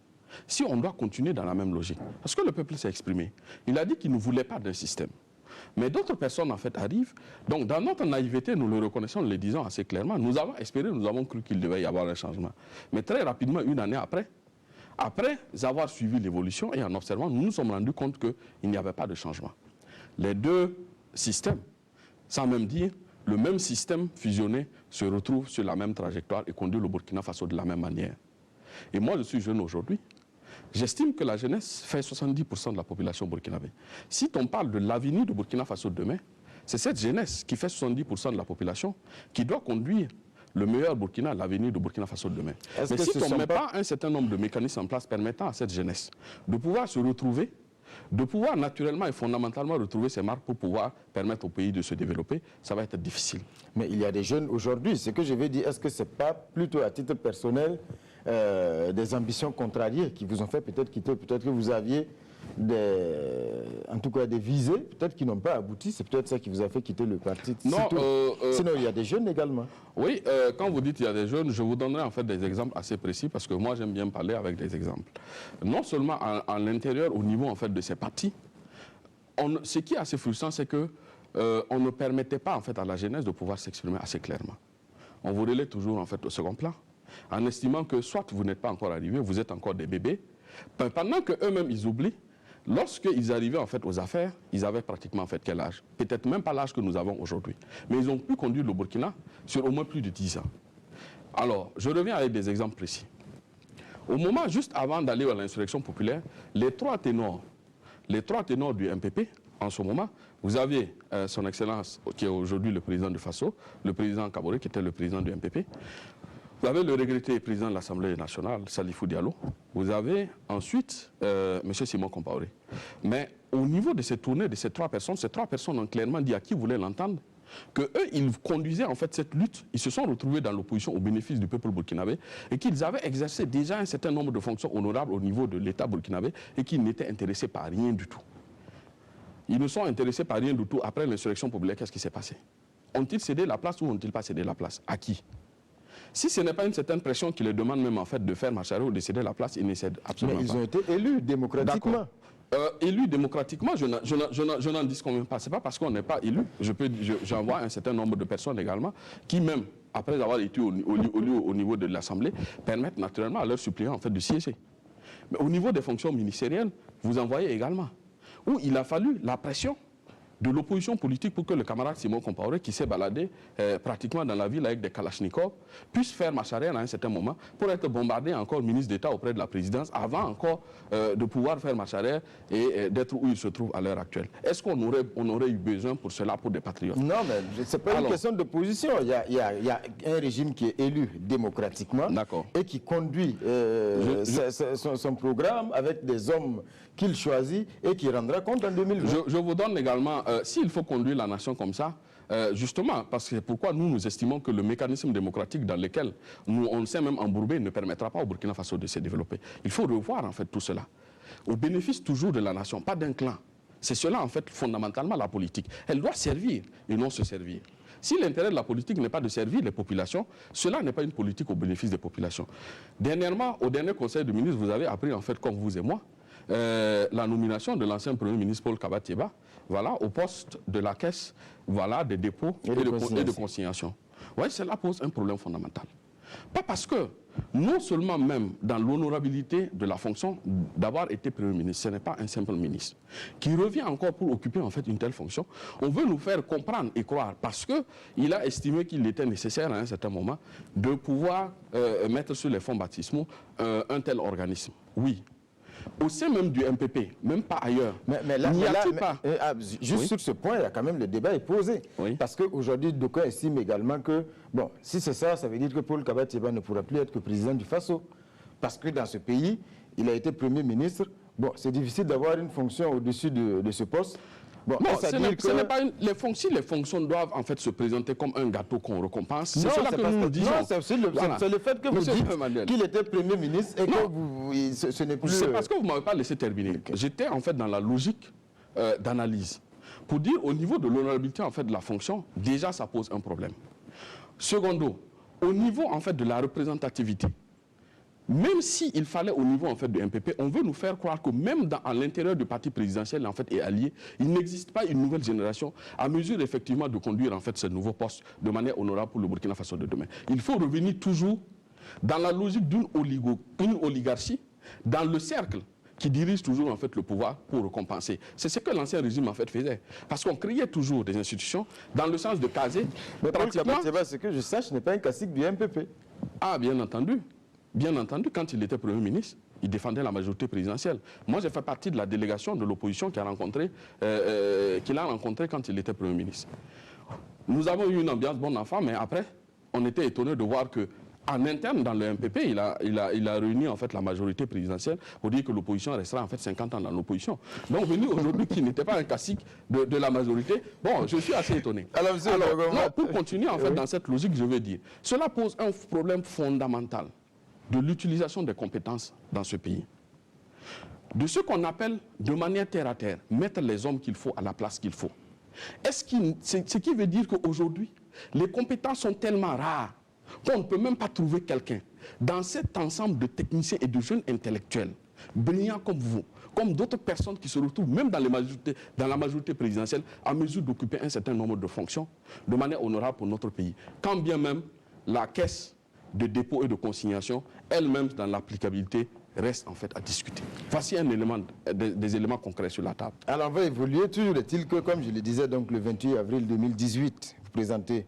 Si on doit continuer dans la même logique, parce que le peuple s'est exprimé, il a dit qu'il ne voulait pas d'un système. Mais d'autres personnes, en fait, arrivent. Donc, dans notre naïveté, nous le reconnaissons, nous le disons assez clairement, nous avons espéré, nous avons cru qu'il devait y avoir un changement. Mais très rapidement, une année après avoir suivi l'évolution et en observant, nous nous sommes rendus compte qu'il n'y avait pas de changement. Les deux systèmes, sans même dire, le même système fusionné se retrouve sur la même trajectoire et conduit le Burkina Faso de la même manière. Et moi, je suis jeune aujourd'hui. J'estime que la jeunesse fait 70% de la population burkinabé. Si on parle de l'avenir de Burkina Faso demain, c'est cette jeunesse qui fait 70% de la population qui doit conduire le meilleur Burkina à l'avenir de Burkina Faso demain. Mais si on ne met pas un certain nombre de mécanismes en place permettant à cette jeunesse de pouvoir se retrouver, de pouvoir naturellement et fondamentalement retrouver ses marques pour pouvoir permettre au pays de se développer, ça va être difficile. Mais il y a des jeunes aujourd'hui, ce que je veux dire, est-ce que ce n'est pas plutôt à titre personnel des ambitions contrariées qui vous ont fait peut-être quitter, peut-être que vous aviez en tout cas des visées, peut-être qui n'ont pas abouti, c'est peut-être ça qui vous a fait quitter le parti. Non, sinon il y a des jeunes également. Oui, quand vous dites qu'il y a des jeunes, je vous donnerai en fait des exemples assez précis parce que moi j'aime bien parler avec des exemples. Non seulement à l'intérieur, au niveau en fait de ces partis, ce qui est assez frustrant, c'est que on ne permettait pas en fait à la jeunesse de pouvoir s'exprimer assez clairement. On vous relaie toujours en fait au second plan, en estimant que soit vous n'êtes pas encore arrivé, vous êtes encore des bébés, pendant qu'eux-mêmes ils oublient. Lorsqu'ils arrivaient en fait aux affaires, ils avaient pratiquement en fait quel âge? Peut-être même pas l'âge que nous avons aujourd'hui. Mais ils ont pu conduire le Burkina sur au moins plus de 10 ans. Alors, je reviens avec des exemples précis. Au moment juste avant d'aller à l'insurrection populaire, les trois ténors du MPP, en ce moment, vous avez son Excellence, qui est aujourd'hui le président du Faso, le président Kaboré, qui était le président du MPP. Vous avez le regretté président de l'Assemblée nationale, Salifou Diallo. Vous avez ensuite M. Simon Compaoré. Mais au niveau de ces tournées de ces trois personnes ont clairement dit à qui voulait l'entendre qu'eux, ils conduisaient en fait cette lutte. Ils se sont retrouvés dans l'opposition au bénéfice du peuple burkinabé et qu'ils avaient exercé déjà un certain nombre de fonctions honorables au niveau de l'État burkinabé et qu'ils n'étaient intéressés par rien du tout. Ils ne sont intéressés par rien du tout. Après l'insurrection populaire, qu'est-ce qui s'est passé? Ont-ils cédé la place ou n'ont-ils pas cédé la place? À qui? Si ce n'est pas une certaine pression qui les demande même en fait de faire marche arrière ou de céder la place, ils ne cèdent absolument pas. Mais ils ont été élus démocratiquement. Élus démocratiquement, je n'en disconviens pas. Ce n'est pas parce qu'on n'est pas élu. J'en vois un certain nombre de personnes également qui, même après avoir été au niveau de l'Assemblée, permettent naturellement à leurs suppléants en fait, de siéger. Mais au niveau des fonctions ministérielles, vous en voyez également, où il a fallu la pression de l'opposition politique pour que le camarade Simon Compaoré, qui s'est baladé pratiquement dans la ville avec des kalachnikovs, puisse faire marche arrière à un certain moment pour être bombardé encore ministre d'État auprès de la présidence avant encore de pouvoir faire marche arrière et d'être où il se trouve à l'heure actuelle. Est-ce qu'on aurait eu besoin pour cela pour des patriotes? Non, mais ce n'est pas une question de position. Il y a un régime qui est élu démocratiquement et qui conduit son programme avec des hommes qu'il choisit et qui rendra compte en 2020. Je vous donne également, s'il faut conduire la nation comme ça, justement, parce que c'est pourquoi nous estimons que le mécanisme démocratique dans lequel on s'est même embourbé ne permettra pas au Burkina Faso de se développer. Il faut revoir en fait tout cela, au bénéfice toujours de la nation, pas d'un clan. C'est cela en fait fondamentalement la politique. Elle doit servir et non se servir. Si l'intérêt de la politique n'est pas de servir les populations, cela n'est pas une politique au bénéfice des populations. Dernièrement, au dernier conseil de ministres, vous avez appris en fait, comme vous et moi, la nomination de l'ancien Premier ministre Paul Kabatieba, voilà, au poste de la caisse, voilà, des dépôts et de consignation. Oui, cela pose un problème fondamental. Pas parce que, non seulement même dans l'honorabilité de la fonction d'avoir été Premier ministre, ce n'est pas un simple ministre, qui revient encore pour occuper en fait une telle fonction. On veut nous faire comprendre et croire, parce qu'il a estimé qu'il était nécessaire à un certain moment de pouvoir mettre sur les fonds baptismaux un tel organisme. Oui. Au sein même du MPP, même pas ailleurs. Mais là, juste oui. sur ce point, il y a quand même le débat est posé. Oui. Parce qu'aujourd'hui, d'aucuns estiment également que, bon, si c'est ça, ça veut dire que Paul Kabat-Yeba ne pourra plus être que président du Faso. Parce que dans ce pays, il a été Premier ministre. Bon, c'est difficile d'avoir une fonction au-dessus de ce poste. Bon, ce n'est pas si les fonctions doivent en fait se présenter comme un gâteau qu'on récompense, c'est cela que nous disons. Non, c'est le fait que vous dites qu'il était Premier ministre et que ce n'est plus... C'est parce que vous ne m'avez pas laissé terminer. Okay. J'étais en fait dans la logique d'analyse. Pour dire au niveau de l'honorabilité en fait de la fonction, déjà ça pose un problème. Secondo, au niveau en fait de la représentativité, même s'il fallait au niveau en fait du MPP, on veut nous faire croire que même à l'intérieur du parti présidentiel en fait et allié, il n'existe pas une nouvelle génération à mesure effectivement de conduire en fait ce nouveau poste de manière honorable pour le Burkina Faso de demain. Il faut revenir toujours dans la logique d'une oligarchie, dans le cercle qui dirige toujours en fait le pouvoir pour récompenser. C'est ce que l'ancien régime en fait faisait. Parce qu'on créait toujours des institutions dans le sens de caser. Mais pratiquement, ce que je sache n'est pas un cacique du MPP. Ah, bien entendu. Bien entendu, quand il était Premier ministre, il défendait la majorité présidentielle. Moi, j'ai fait partie de la délégation de l'opposition qu'il a rencontré quand il était Premier ministre. Nous avons eu une ambiance bon enfant, mais après, on était étonnés de voir que en interne, dans le MPP, il a réuni en fait la majorité présidentielle pour dire que l'opposition restera en fait 50 ans dans l'opposition. Donc, venu aujourd'hui qui n'était pas un cacique de la majorité, bon, je suis assez étonné. Alors, pour continuer en fait dans cette logique, je veux dire, cela pose un problème fondamental de l'utilisation des compétences dans ce pays. De ce qu'on appelle, de manière terre à terre, mettre les hommes qu'il faut à la place qu'il faut. Ce qui veut dire qu'aujourd'hui, les compétences sont tellement rares qu'on ne peut même pas trouver quelqu'un dans cet ensemble de techniciens et de jeunes intellectuels, brillants comme vous, comme d'autres personnes qui se retrouvent même dans la majorité présidentielle, à mesure d'occuper un certain nombre de fonctions de manière honorable pour notre pays. Quand bien même la caisse de dépôt et de consignation, elle-même dans l'applicabilité, reste en fait à discuter. Voici un élément, des éléments concrets sur la table. Alors on va évoluer. Toujours est-il que, comme je le disais, donc le 28 avril 2018, vous présentez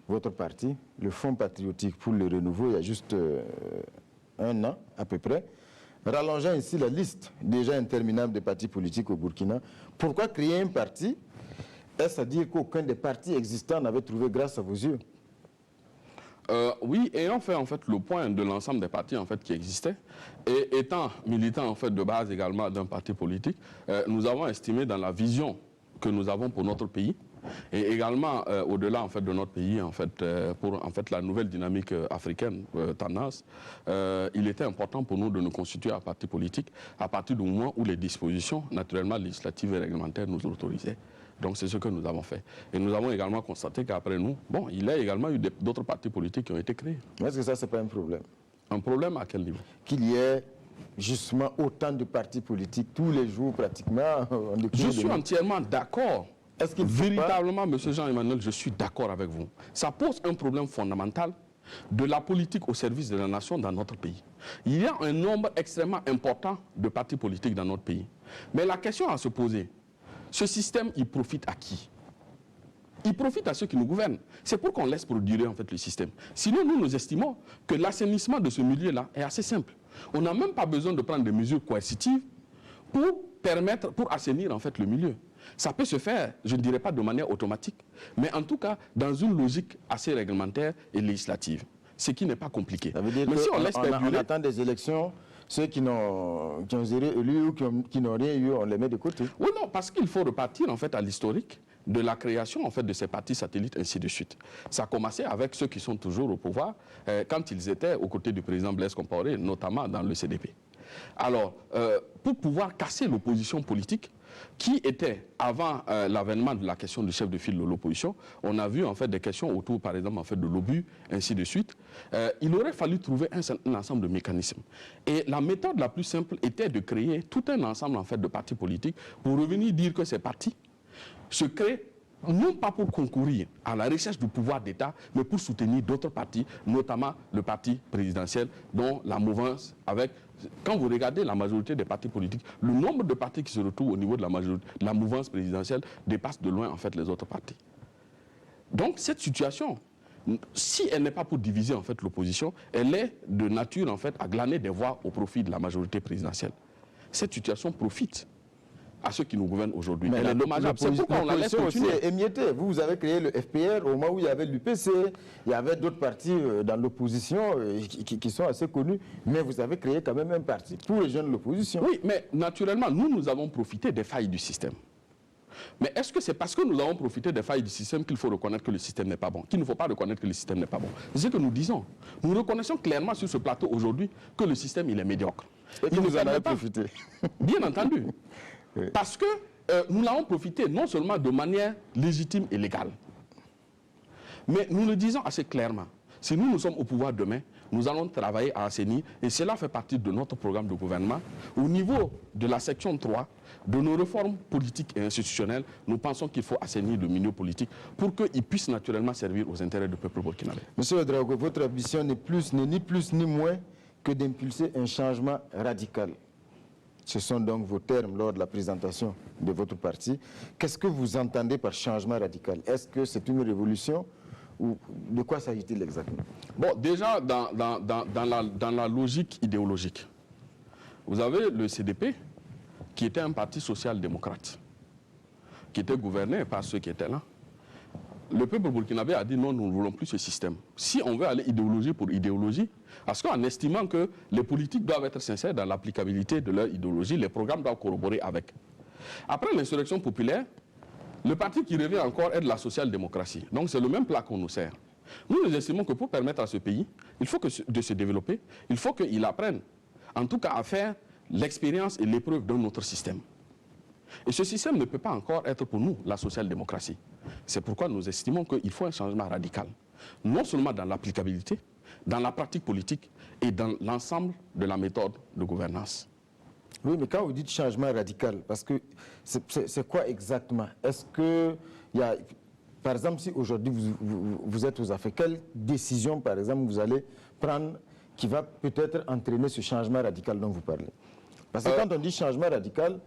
votre parti, le Fonds patriotique pour le renouveau, il y a juste un an à peu près, rallongeant ainsi la liste déjà interminable des partis politiques au Burkina. Pourquoi créer un parti? Est-ce à dire qu'aucun des partis existants n'avait trouvé grâce à vos yeux? Oui, ayant fait en fait le point de l'ensemble des partis en fait qui existaient et étant militant en fait de base également d'un parti politique, nous avons estimé dans la vision que nous avons pour notre pays et également au-delà en fait de notre pays en fait pour en fait la nouvelle dynamique africaine tendance, il était important pour nous de nous constituer un parti politique à partir du moment où les dispositions naturellement législatives et réglementaires nous autorisaient. Donc c'est ce que nous avons fait. Et nous avons également constaté qu'après nous, bon, il y a également eu d'autres partis politiques qui ont été créés. Est-ce que ça, c'est pas un problème? Un problème à quel niveau? Qu'il y ait justement autant de partis politiques tous les jours pratiquement. Je suis entièrement d'accord. Est-ce que véritablement, M. Jean-Emmanuel, je suis d'accord avec vous. Ça pose un problème fondamental de la politique au service de la nation dans notre pays. Il y a un nombre extrêmement important de partis politiques dans notre pays. Mais la question à se poser, ce système, il profite à qui? Il profite à ceux qui nous gouvernent. C'est pour qu'on laisse produire en fait le système. Sinon, nous estimons que l'assainissement de ce milieu-là est assez simple. On n'a même pas besoin de prendre des mesures coercitives pour assainir en fait le milieu. Ça peut se faire, je ne dirais pas de manière automatique, mais en tout cas dans une logique assez réglementaire et législative. Ce qui n'est pas compliqué. Ça veut dire mais si on attend des élections, ceux qui ont zéro élu ou qui n'ont rien eu, on les met de côté. Oui, non, parce qu'il faut repartir en fait à l'historique de la création en fait de ces partis satellites, ainsi de suite. Ça a commencé avec ceux qui sont toujours au pouvoir, quand ils étaient aux côtés du président Blaise Compaoré, notamment dans le CDP. Alors, pour pouvoir casser l'opposition politique, qui était, avant l'avènement de la question du chef de file de l'opposition, on a vu en fait des questions autour, par exemple, en fait, de l'obus, ainsi de suite. Il aurait fallu trouver un ensemble de mécanismes. Et la méthode la plus simple était de créer tout un ensemble en fait, de partis politiques pour revenir dire que ces partis se créent non pas pour concourir à la recherche du pouvoir d'État, mais pour soutenir d'autres partis, notamment le parti présidentiel, dont la mouvance avec... Quand vous regardez la majorité des partis politiques, le nombre de partis qui se retrouvent au niveau de la mouvance présidentielle dépasse de loin en fait les autres partis. Donc cette situation, si elle n'est pas pour diviser en fait l'opposition, elle est de nature en fait à glaner des voix au profit de la majorité présidentielle. Cette situation profite à ceux qui nous gouvernent aujourd'hui. Elle est dommageable. C'est pourquoi on la laisse continuer. Aussi est émiettée. Vous avez créé le FPR au moment où il y avait l'UPC, il y avait d'autres partis dans l'opposition qui sont assez connus, mais vous avez créé quand même un parti pour les jeunes de l'opposition. Oui, mais naturellement, nous avons profité des failles du système. Mais est-ce que c'est parce que nous avons profité des failles du système qu'il faut reconnaître que le système n'est pas bon, qu'il ne faut pas reconnaître que le système n'est pas bon? C'est ce que nous disons. Nous reconnaissons clairement sur ce plateau aujourd'hui que le système il est médiocre. Et que vous en avez profité. Bien entendu. Oui. Parce que nous l'avons profité non seulement de manière légitime et légale, mais nous le disons assez clairement. Si nous sommes au pouvoir demain, nous allons travailler à assainir, et cela fait partie de notre programme de gouvernement. Au niveau de la section 3, de nos réformes politiques et institutionnelles, nous pensons qu'il faut assainir le milieu politique pour qu'il puisse naturellement servir aux intérêts du peuple burkinabé. Monsieur Ouédraogo, votre ambition n'est ni plus ni moins que d'impulser un changement radical. Ce sont donc vos termes lors de la présentation de votre parti. Qu'est-ce que vous entendez par changement radical? Est-ce que c'est une révolution ou de quoi s'agit-il exactement? Bon, déjà, dans la logique idéologique, vous avez le CDP, qui était un parti social-démocrate, qui était gouverné par ceux qui étaient là. Le peuple burkinabé a dit non, nous ne voulons plus ce système. Si on veut aller idéologie pour idéologie, parce qu'en estimant que les politiques doivent être sincères dans l'applicabilité de leur idéologie, les programmes doivent corroborer avec. Après l'insurrection populaire, le parti qui revient encore est de la social-démocratie. Donc c'est le même plat qu'on nous sert. Nous estimons que pour permettre à ce pays, il faut de se développer, il faut qu'il apprenne, en tout cas à faire l'expérience et l'épreuve d'un autre système. Et ce système ne peut pas encore être pour nous la social-démocratie. C'est pourquoi nous estimons qu'il faut un changement radical, non seulement dans l'applicabilité, dans la pratique politique et dans l'ensemble de la méthode de gouvernance. Oui, mais quand vous dites changement radical, parce que c'est quoi exactement? Est-ce que, par exemple, si aujourd'hui vous êtes aux affaires, quelle décision, par exemple, vous allez prendre qui va peut-être entraîner ce changement radical dont vous parlez? Parce que quand on dit changement radical,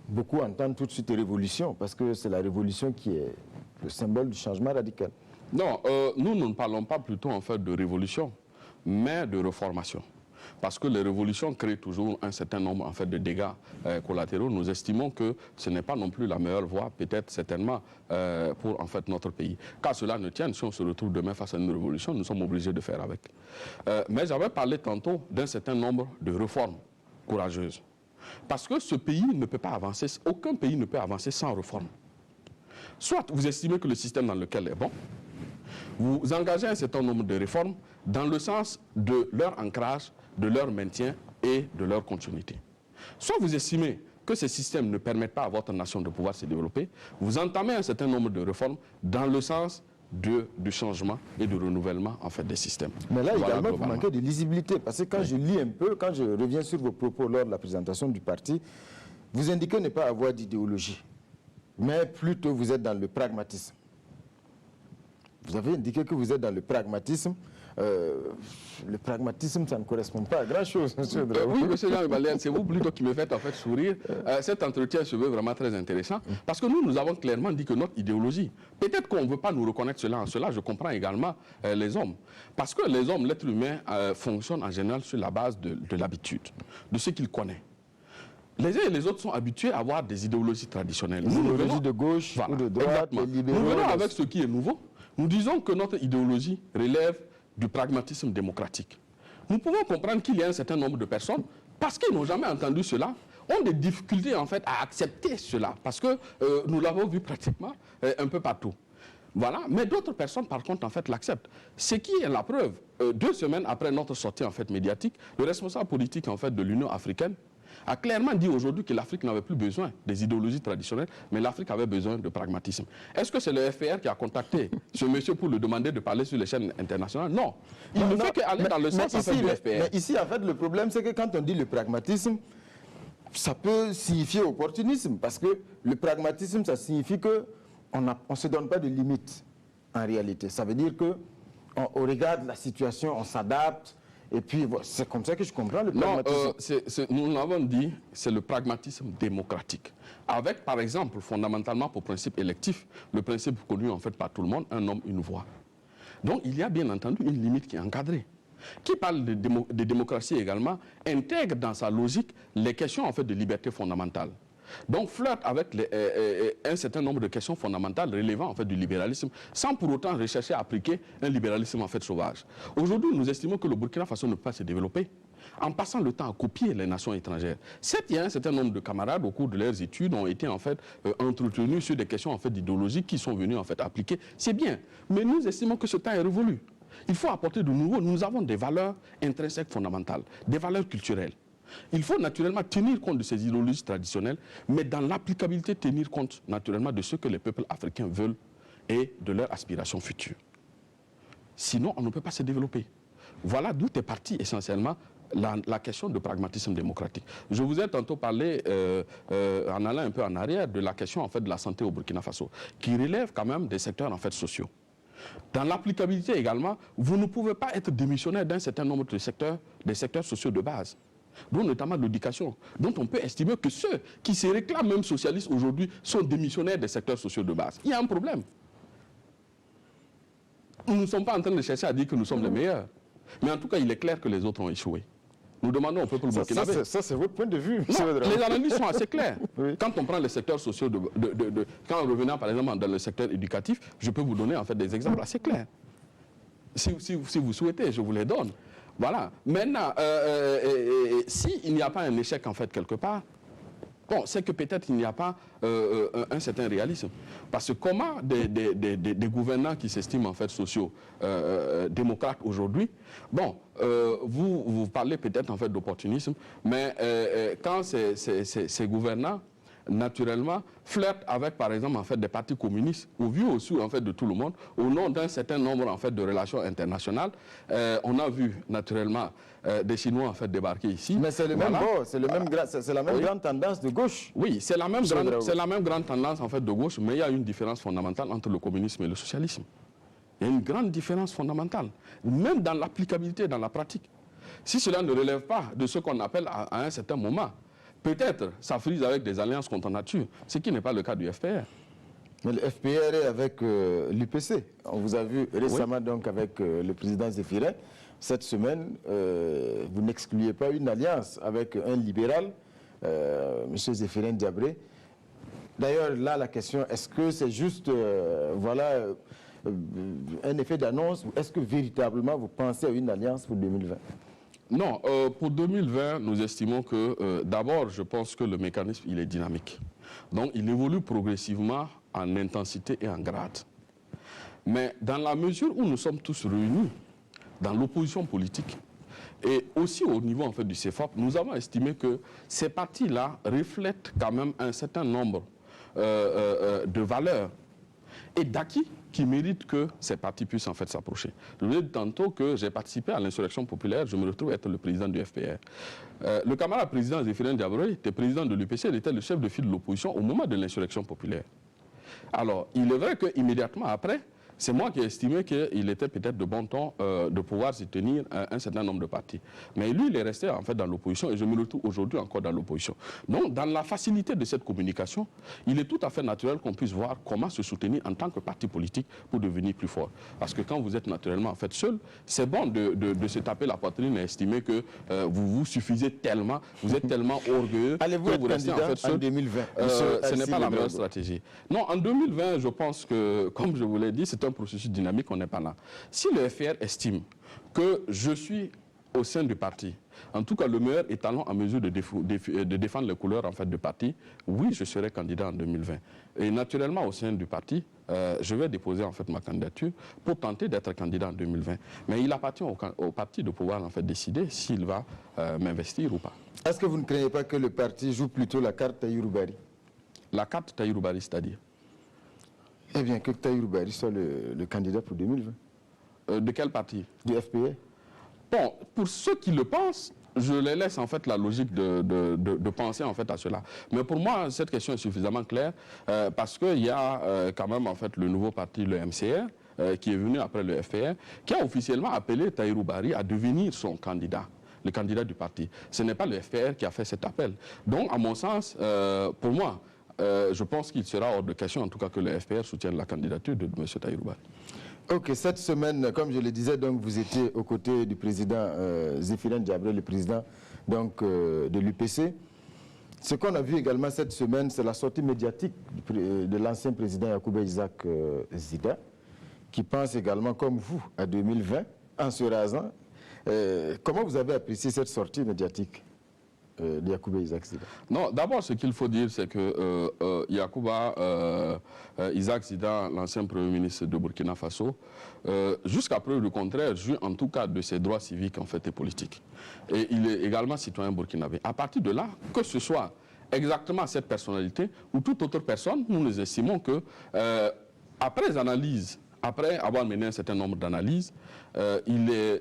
beaucoup entendent tout de suite révolution, parce que c'est la révolution qui est le symbole du changement radical. Non, nous ne parlons pas plutôt en fait de révolution, mais de reformation. Parce que les révolutions créent toujours un certain nombre en fait, de dégâts collatéraux. Nous estimons que ce n'est pas non plus la meilleure voie, peut-être certainement, pour en fait, notre pays. Car cela ne tienne, si on se retrouve demain face à une révolution, nous sommes obligés de faire avec. Mais j'avais parlé tantôt d'un certain nombre de réformes courageuses. Parce que ce pays ne peut pas avancer, aucun pays ne peut avancer sans réforme. Soit vous estimez que le système dans lequel est bon, vous engagez un certain nombre de réformes dans le sens de leur ancrage, de leur maintien et de leur continuité. Soit vous estimez que ces systèmes ne permettent pas à votre nation de pouvoir se développer, vous entamez un certain nombre de réformes dans le sens du changement et du renouvellement en fait, des systèmes. Mais là également, vous manquez de lisibilité, parce que quand je lis un peu, quand je reviens sur vos propos lors de la présentation du parti, vous indiquez ne pas avoir d'idéologie, mais plutôt vous êtes dans le pragmatisme. Vous avez indiqué que vous êtes dans le pragmatisme. Le pragmatisme, ça ne correspond pas à grand-chose, monsieur Ouédraogo. Oui, monsieur Jean-Balène, c'est vous plutôt qui me faites en fait sourire. Cet entretien se veut vraiment très intéressant parce que nous avons clairement dit que notre idéologie, peut-être qu'on ne veut pas nous reconnaître cela en cela, je comprends également les hommes. Parce que les hommes, l'être humain, fonctionne en général sur la base de l'habitude, de ce qu'il connaît. Les uns et les autres sont habitués à avoir des idéologies traditionnelles. Des idéologies de gauche voilà, ou de droite, les libéraux. Nous venons avec ce qui est nouveau. Nous disons que notre idéologie relève du pragmatisme démocratique. Nous pouvons comprendre qu'il y a un certain nombre de personnes, parce qu'ils n'ont jamais entendu cela, ont des difficultés en fait à accepter cela, parce que nous l'avons vu pratiquement un peu partout. Voilà, mais d'autres personnes par contre en fait l'acceptent. Ce qui est la preuve, 2 semaines après notre sortie en fait médiatique, le responsable politique en fait de l'Union africaine a clairement dit aujourd'hui que l'Afrique n'avait plus besoin des idéologies traditionnelles, mais l'Afrique avait besoin de pragmatisme. Est-ce que c'est le FPR qui a contacté ce monsieur pour lui demander de parler sur les chaînes internationales? Non. Il ne fait qu'aller dans le sens en fait, du FPR. Mais ici, en fait, le problème, c'est que quand on dit le pragmatisme, ça peut signifier opportunisme, parce que le pragmatisme, ça signifie que on ne se donne pas de limite en réalité. Ça veut dire qu'on regarde la situation, on s'adapte, et puis c'est comme ça que je comprends le pragmatisme. Nous l'avons dit, c'est le pragmatisme démocratique. Avec, par exemple, fondamentalement pour principe électif, le principe connu en fait par tout le monde, un homme, une voix. Donc il y a bien entendu une limite qui est encadrée. Qui parle de démocratie également, intègre dans sa logique les questions en fait de liberté fondamentale. Donc flirte avec un certain nombre de questions fondamentales relevant en fait du libéralisme, sans pour autant rechercher à appliquer un libéralisme en fait sauvage. Aujourd'hui, nous estimons que le Burkina Faso ne peut pas se développer en passant le temps à copier les nations étrangères. Certes, il y a un certain nombre de camarades au cours de leurs études ont été en fait entretenus sur des questions en fait idéologiques qui sont venus en fait appliquer. C'est bien, mais nous estimons que ce temps est révolu. Il faut apporter de nouveau. Nous avons des valeurs intrinsèques fondamentales, des valeurs culturelles. Il faut naturellement tenir compte de ces idéologies traditionnelles, mais dans l'applicabilité, tenir compte naturellement de ce que les peuples africains veulent et de leurs aspirations futures. Sinon, on ne peut pas se développer. Voilà d'où est partie essentiellement la question de pragmatisme démocratique. Je vous ai tantôt parlé, en allant un peu en arrière, de la question en fait, de la santé au Burkina Faso, qui relève quand même des secteurs en fait, sociaux. Dans l'applicabilité également, vous ne pouvez pas être démissionnaire d'un certain nombre de secteurs, des secteurs sociaux de base, dont notamment l'éducation, dont on peut estimer que ceux qui se réclament même socialistes aujourd'hui sont démissionnaires des secteurs sociaux de base. Il y a un problème. Nous ne sommes pas en train de chercher à dire que nous sommes les meilleurs. Mais en tout cas, il est clair que les autres ont échoué. Nous demandons au peuple burkinabé. Ça, c'est votre point de vue. Non, les analyses sont assez claires. Oui. Quand on prend les secteurs sociaux, quand on revient par exemple dans le secteur éducatif, je peux vous donner en fait des exemples assez clairs. Si vous souhaitez, je vous les donne. Voilà. Maintenant, s'il n'y a pas un échec en fait quelque part, bon, c'est que peut-être il n'y a pas un certain réalisme. Parce que comment des gouvernants qui s'estiment en fait sociaux, démocrates aujourd'hui, bon, vous parlez peut-être en fait d'opportunisme, mais quand ces gouvernants naturellement flirtent avec par exemple en fait des partis communistes au vu aussi en fait de tout le monde au nom d'un certain nombre en fait de relations internationales, on a vu naturellement des Chinois en fait débarquer ici. Mais c'est le voilà. même c'est la même Oui. grande tendance de gauche. Oui, c'est la même grande tendance en fait de gauche, mais il y a une différence fondamentale entre le communisme et le socialisme. Il y a une grande différence fondamentale, même dans l'applicabilité, dans la pratique. Si cela ne relève pas de ce qu'on appelle à un certain moment, peut-être ça frise avec des alliances contre nature, ce qui n'est pas le cas du FPR. Mais le FPR est avec l'UPC. On vous a vu récemment donc avec le président Zéphirin. Cette semaine, vous n'excluez pas une alliance avec un libéral, M. Zéphirin Diabré. D'ailleurs, là, la question, est-ce que c'est juste voilà, un effet d'annonce ou est-ce que véritablement vous pensez à une alliance pour 2020 ? Non, pour 2020, nous estimons que, d'abord, je pense que le mécanisme, il est dynamique. Donc, il évolue progressivement en intensité et en grade. Mais dans la mesure où nous sommes tous réunis dans l'opposition politique, et aussi au niveau en fait, du CFOP, nous avons estimé que ces partis-là reflètent quand même un certain nombre de valeurs et d'acquis qui méritent que ces partis puissent en fait s'approcher. Je vous ai dit tantôt que j'ai participé à l'insurrection populaire, je me retrouve être le président du FPR. Le camarade président Zéphirin Diabré était président de l'UPC, il était le chef de file de l'opposition au moment de l'insurrection populaire. Alors, il est vrai qu'immédiatement après, c'est moi qui ai estimé qu'il était peut-être de bon ton de pouvoir se tenir un certain nombre de partis. Mais lui, il est resté en fait dans l'opposition et je me retrouve aujourd'hui encore dans l'opposition. Donc, dans la facilité de cette communication, il est tout à fait naturel qu'on puisse voir comment se soutenir en tant que parti politique pour devenir plus fort. Parce que quand vous êtes naturellement en fait seul, c'est bon de se taper la poitrine et estimer que vous vous suffisez tellement, vous êtes tellement orgueilleux Allez-vous être candidat en fait en 2020 ce n'est pas la meilleure stratégie. Non, en 2020, je pense que, comme je vous l'ai dit, c'est un processus dynamique, on n'est pas là. Si le FPR estime que je suis au sein du parti, en tout cas le meilleur étalon en mesure de défendre les couleurs en fait, du parti, oui, je serai candidat en 2020. Et naturellement, au sein du parti, je vais déposer en fait ma candidature pour tenter d'être candidat en 2020. Mais il appartient au parti de pouvoir en fait décider s'il va m'investir ou pas. Est-ce que vous ne craignez pas que le parti joue plutôt la carte Tahirou Barry? La carte Tahirou Barry, c'est-à-dire? Eh bien, que Tahirou Barry soit le candidat pour 2020. De quel parti? Du FPR. Bon, pour ceux qui le pensent, je les laisse en fait la logique de penser en fait à cela. Mais pour moi, cette question est suffisamment claire parce qu'il y a quand même en fait le nouveau parti, le MCR, qui est venu après le FPR, qui a officiellement appelé Tahirou Barry à devenir son candidat, le candidat du parti. Ce n'est pas le FPR qui a fait cet appel. Donc, à mon sens, pour moi, je pense qu'il sera hors de question, en tout cas, que le FPR soutienne la candidature de M. Tahirou Barry. Ok, cette semaine, comme je le disais, donc, vous étiez aux côtés du président Zéphirin Diabré, le président donc, de l'UPC. Ce qu'on a vu également cette semaine, c'est la sortie médiatique de l'ancien président Yacouba Isaac Zida, qui pense également, comme vous, à 2020, en se rasant. Comment vous avez apprécié cette sortie médiatique de Yacouba Isaac Zida? Non, d'abord, ce qu'il faut dire, c'est que Yacouba Isaac Zida, l'ancien Premier ministre de Burkina Faso, jusqu'à preuve du contraire, jouit en tout cas de ses droits civiques en fait, et politiques. Et il est également citoyen burkinabé. À partir de là, que ce soit exactement cette personnalité ou toute autre personne, nous estimons que, après analyse, après avoir mené un certain nombre d'analyses,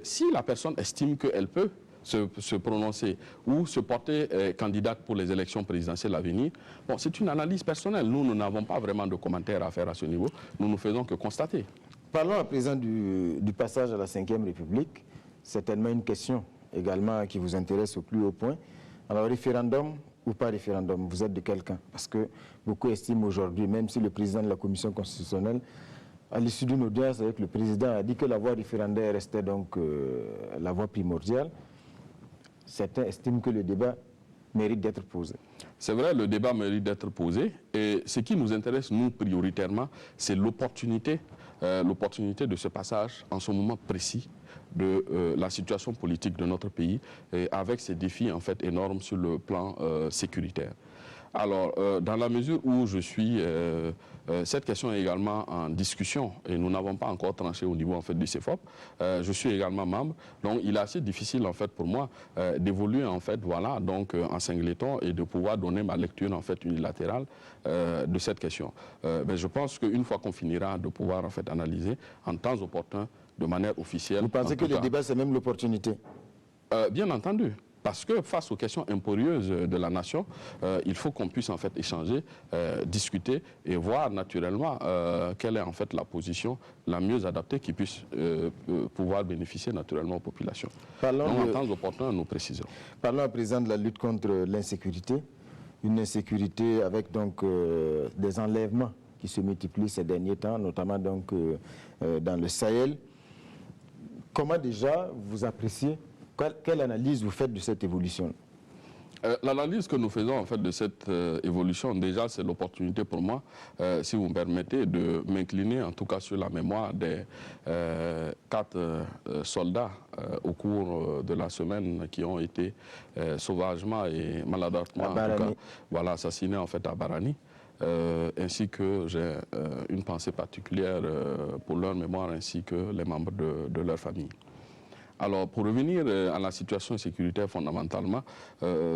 si la personne estime qu'elle peut se prononcer ou se porter candidate pour les élections présidentielles à venir, bon, c'est une analyse personnelle. Nous n'avons pas vraiment de commentaires à faire à ce niveau. Nous ne faisons que constater. Parlons à présent du passage à la Ve République. Certainement une question également qui vous intéresse au plus haut point. Alors, référendum ou pas référendum, vous êtes de quel camp? Parce que beaucoup estiment aujourd'hui, même si le président de la Commission constitutionnelle, à l'issue d'une audience avec le président, a dit que la voie référendaire restait donc la voie primordiale. Certains estiment que le débat mérite d'être posé. C'est vrai, le débat mérite d'être posé. Et ce qui nous intéresse, nous, prioritairement, c'est l'opportunité de ce passage en ce moment précis de la situation politique de notre pays, et avec ses défis en fait énormes sur le plan sécuritaire. Alors, dans la mesure où je suis, cette question est également en discussion et nous n'avons pas encore tranché au niveau en fait du CEFOP. Je suis également membre, donc il est assez difficile en fait pour moi d'évoluer en fait, voilà, donc en singleton et de pouvoir donner ma lecture en fait unilatérale de cette question. Mais je pense qu'une fois qu'on finira de pouvoir en fait analyser en temps opportun, de manière officielle. Vous pensez que le débat c'est même l'opportunité? Bien entendu. Parce que face aux questions impérieuses de la nation, il faut qu'on puisse en fait échanger, discuter et voir naturellement quelle est en fait la position la mieux adaptée qui puisse pouvoir bénéficier naturellement aux populations. Donc en temps opportun, nous préciserons. Parlons à présent de la lutte contre l'insécurité. Une insécurité avec donc des enlèvements qui se multiplient ces derniers temps, notamment donc dans le Sahel. Comment déjà vous appréciez? Quelle analyse vous faites de cette évolution? L'analyse que nous faisons en fait de cette évolution, déjà c'est l'opportunité pour moi, si vous me permettez, de m'incliner en tout cas sur la mémoire des 4 soldats au cours de la semaine qui ont été sauvagement et maladroitement voilà, assassinés en fait à Barani. Ainsi que j'ai une pensée particulière pour leur mémoire ainsi que les membres de leur famille. Alors, pour revenir à la situation sécuritaire fondamentalement,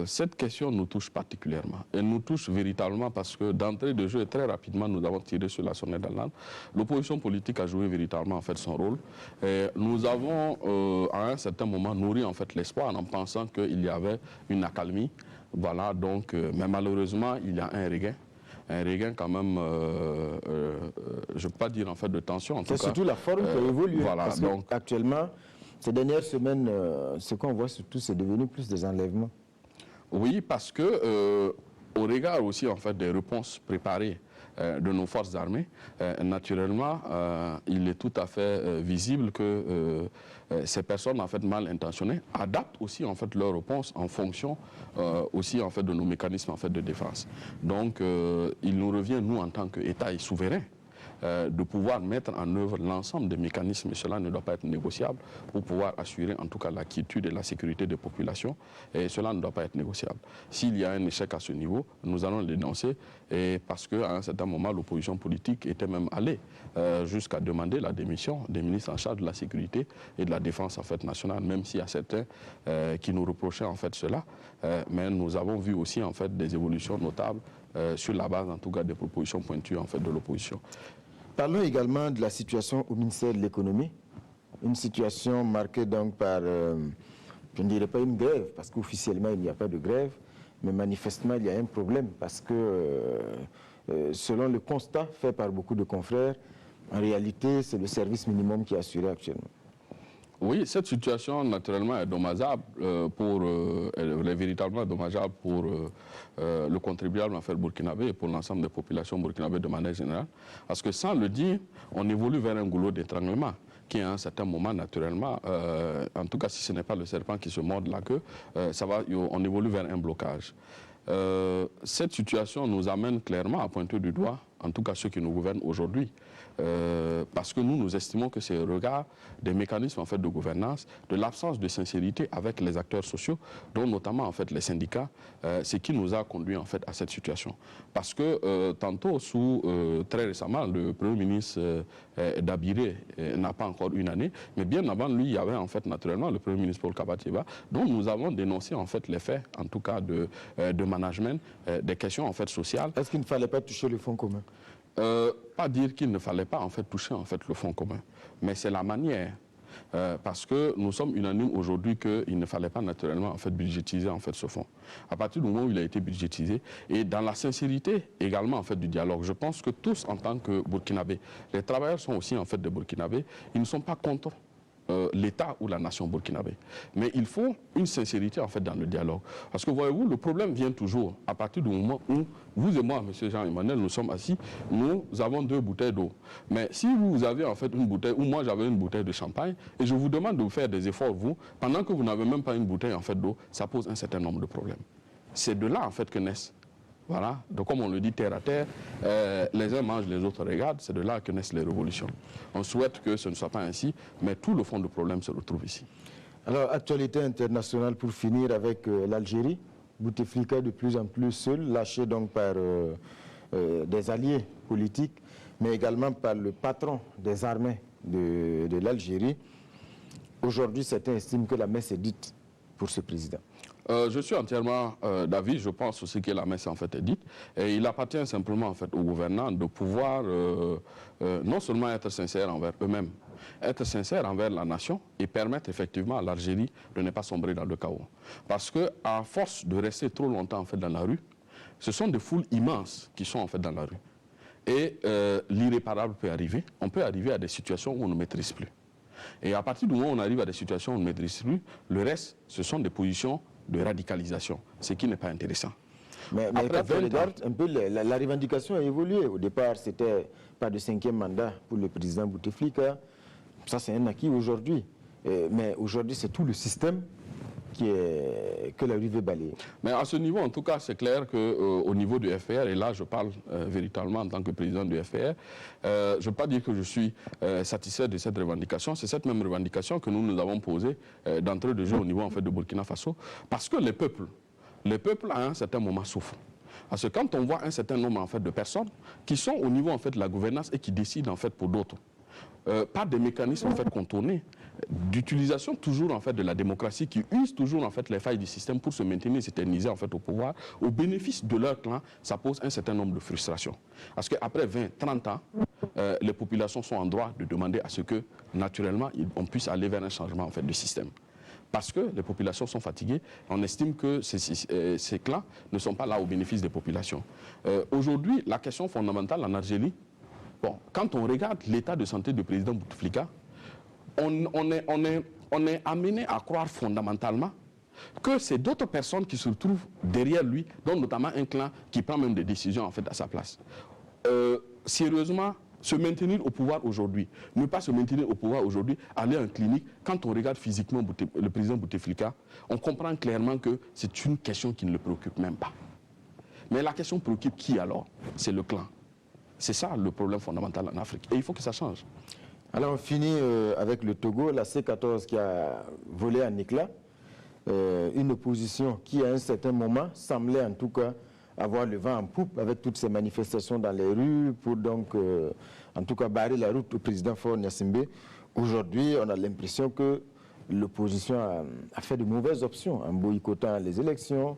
cette question nous touche particulièrement. Elle nous touche véritablement parce que d'entrée de jeu, très rapidement, nous avons tiré sur la sonnette d'alarme. L'opposition politique a joué véritablement en fait son rôle. Et nous avons, à un certain moment, nourri en fait l'espoir en pensant qu'il y avait une accalmie. Voilà, donc, mais malheureusement, il y a un regain quand même, je ne peux pas dire en fait de tension. C'est surtout la forme qui a évolué. Voilà, parce donc actuellement, ces dernières semaines, ce qu'on voit surtout, c'est devenu plus des enlèvements. Oui, parce que au regard aussi en fait des réponses préparées de nos forces armées, naturellement, il est tout à fait visible que ces personnes en fait mal intentionnées adaptent aussi en fait leur réponse en fonction aussi en fait de nos mécanismes en fait de défense. Donc, il nous revient nous en tant qu'État et souverain de pouvoir mettre en œuvre l'ensemble des mécanismes, et cela ne doit pas être négociable, pour pouvoir assurer en tout cas la quiétude et la sécurité des populations, et cela ne doit pas être négociable. S'il y a un échec à ce niveau, nous allons le dénoncer, et parce qu'à un certain moment, l'opposition politique était même allée jusqu'à demander la démission des ministres en charge de la sécurité et de la défense en fait nationale, même s'il y a certains qui nous reprochaient en fait cela, mais nous avons vu aussi en fait des évolutions notables sur la base en tout cas des propositions pointues en fait de l'opposition. Parlons également de la situation au ministère de l'économie, une situation marquée donc par je ne dirais pas une grève, parce qu'officiellement il n'y a pas de grève, mais manifestement il y a un problème, parce que selon le constat fait par beaucoup de confrères, en réalité c'est le service minimum qui est assuré actuellement. Oui, cette situation, naturellement, est dommageable elle est véritablement dommageable pour le contribuable en fait burkinabé et pour l'ensemble des populations burkinabées de manière générale. Parce que sans le dire, on évolue vers un goulot d'étranglement qui, à un certain moment, naturellement, en tout cas si ce n'est pas le serpent qui se mord la queue, on évolue vers un blocage. Cette situation nous amène clairement à pointer du doigt, en tout cas ceux qui nous gouvernent aujourd'hui, parce que nous estimons que c'est au regard des mécanismes en fait, de gouvernance, de l'absence de sincérité avec les acteurs sociaux, dont notamment en fait, les syndicats, ce qui nous a conduit en fait, à cette situation. Parce que tantôt, très récemment, le Premier ministre Dabiré n'a pas encore une année, mais bien avant lui, il y avait en fait naturellement le Premier ministre Paul Kabatieba, dont nous avons dénoncé en fait les faits, en tout cas de management, des questions en fait sociales. Est-ce qu'il ne fallait pas toucher le fonds commun? Pas dire qu'il ne fallait pas en fait toucher en fait le fonds commun, mais c'est la manière. Parce que nous sommes unanimes aujourd'hui qu'il ne fallait pas naturellement en fait budgétiser en fait ce fonds. À partir du moment où il a été budgétisé et dans la sincérité également en fait du dialogue, je pense que tous en tant que Burkinabés, les travailleurs sont aussi en fait des Burkinabés, ils ne sont pas contre l'État ou la nation burkinabé. Mais il faut une sincérité en fait dans le dialogue. Parce que voyez-vous, le problème vient toujours à partir du moment où vous et moi, M. Jean-Emmanuel, nous sommes assis, nous avons 2 bouteilles d'eau. Mais si vous avez en fait une bouteille, ou moi j'avais une bouteille de champagne, et je vous demande de vous faire des efforts, vous, pendant que vous n'avez même pas une bouteille en fait d'eau, ça pose un certain nombre de problèmes. C'est de là en fait que naissent. Voilà, donc comme on le dit terre à terre, les uns mangent, les autres regardent, c'est de là que naissent les révolutions. On souhaite que ce ne soit pas ainsi, mais tout le fond du problème se retrouve ici. Alors, actualité internationale pour finir avec l'Algérie. Bouteflika de plus en plus seul, lâché donc par des alliés politiques, mais également par le patron des armées de l'Algérie. Aujourd'hui, certains estiment que la messe est dite pour ce président. Je suis entièrement d'avis, je pense aussi que la messe en fait est dite. Et il appartient simplement en fait aux gouvernants de pouvoir non seulement être sincères envers eux-mêmes, être sincères envers la nation et permettre effectivement à l'Algérie de ne pas sombrer dans le chaos. Parce qu'à force de rester trop longtemps en fait dans la rue, ce sont des foules immenses qui sont en fait dans la rue. Et l'irréparable peut arriver. On peut arriver à des situations où on ne maîtrise plus. Et à partir du moment où on arrive à des situations où on ne maîtrise plus, le reste, ce sont des positions de radicalisation, ce qui n'est pas intéressant. Mais quand on regarde un peu, la revendication a évolué. Au départ, c'était pas de 5e mandat pour le président Bouteflika. Ça, c'est un acquis aujourd'hui. Mais aujourd'hui, c'est tout le système que la rue veut balayer. Mais à ce niveau, en tout cas, c'est clair qu'au niveau du FPR, et là je parle véritablement en tant que président du FPR, je ne veux pas dire que je suis satisfait de cette revendication. C'est cette même revendication que nous avons posée d'entrée de jeu au niveau en fait, de Burkina Faso. Parce que les peuples à un certain moment souffrent. Parce que quand on voit un certain nombre en fait, de personnes qui sont au niveau en fait, de la gouvernance et qui décident en fait, pour d'autres, par des mécanismes en fait, contournés, d'utilisation toujours en fait, de la démocratie, qui usent toujours en fait, les failles du système pour se maintenir et s'éterniser en fait, au pouvoir, au bénéfice de leur clan, ça pose un certain nombre de frustrations. Parce qu'après 20, 30 ans, les populations sont en droit de demander à ce que, naturellement, on puisse aller vers un changement en fait, de système. Parce que les populations sont fatiguées, on estime que ces clans ne sont pas là au bénéfice des populations. Aujourd'hui, la question fondamentale en Algérie, bon, quand on regarde l'état de santé du président Bouteflika, on est amené à croire fondamentalement que c'est d'autres personnes qui se retrouvent derrière lui, dont notamment un clan qui prend même des décisions en fait à sa place. Sérieusement, se maintenir au pouvoir aujourd'hui, ne pas se maintenir au pouvoir aujourd'hui, aller en clinique, quand on regarde physiquement le président Bouteflika, on comprend clairement que c'est une question qui ne le préoccupe même pas. Mais la question préoccupe qui alors? C'est le clan. C'est ça le problème fondamental en Afrique. Et il faut que ça change. Alors on finit avec le Togo, la C14 qui a volé en éclats. Une opposition qui à un certain moment semblait en tout cas avoir le vent en poupe avec toutes ces manifestations dans les rues pour donc en tout cas barrer la route au président Faure Gnassingbé. Aujourd'hui, on a l'impression que l'opposition a fait de mauvaises options en boycottant les élections,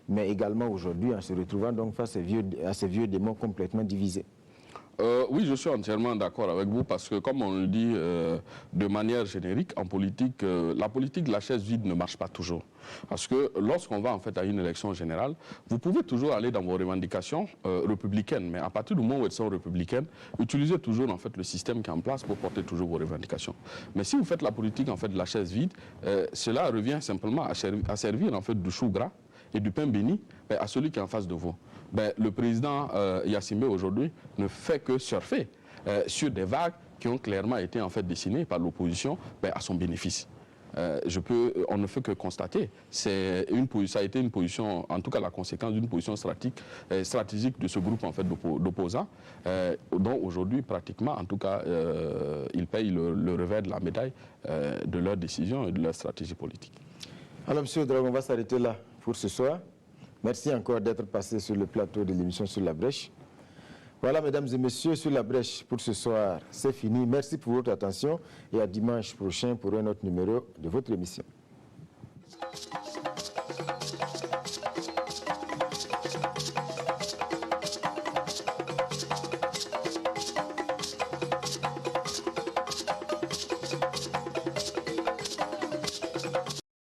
mais également aujourd'hui en se retrouvant donc face à ces vieux démons complètement divisés. Oui, je suis entièrement d'accord avec vous parce que, comme on le dit de manière générique, en politique, la politique de la chaise vide ne marche pas toujours. Parce que lorsqu'on va en fait à une élection générale, vous pouvez toujours aller dans vos revendications républicaines, mais à partir du moment où elles sont républicaines, utilisez toujours en fait le système qui est en place pour porter toujours vos revendications. Mais si vous faites la politique en fait de la chaise vide, cela revient simplement à servir en fait du chou gras et du pain béni à celui qui est en face de vous. Le président Yassimé aujourd'hui ne fait que surfer sur des vagues qui ont clairement été en fait dessinées par l'opposition à son bénéfice. On ne fait que constater, ça a été une position, en tout cas la conséquence d'une position stratégique de ce groupe en fait d'opposants, dont aujourd'hui pratiquement, en tout cas, ils payent le revers de la médaille de leurs décisions et de leur stratégie politique. Alors, M. Ouedraogo, on va s'arrêter là pour ce soir. Merci encore d'être passé sur le plateau de l'émission Sur la Brèche. Voilà, mesdames et messieurs, Sur la Brèche pour ce soir, c'est fini. Merci pour votre attention et à dimanche prochain pour un autre numéro de votre émission.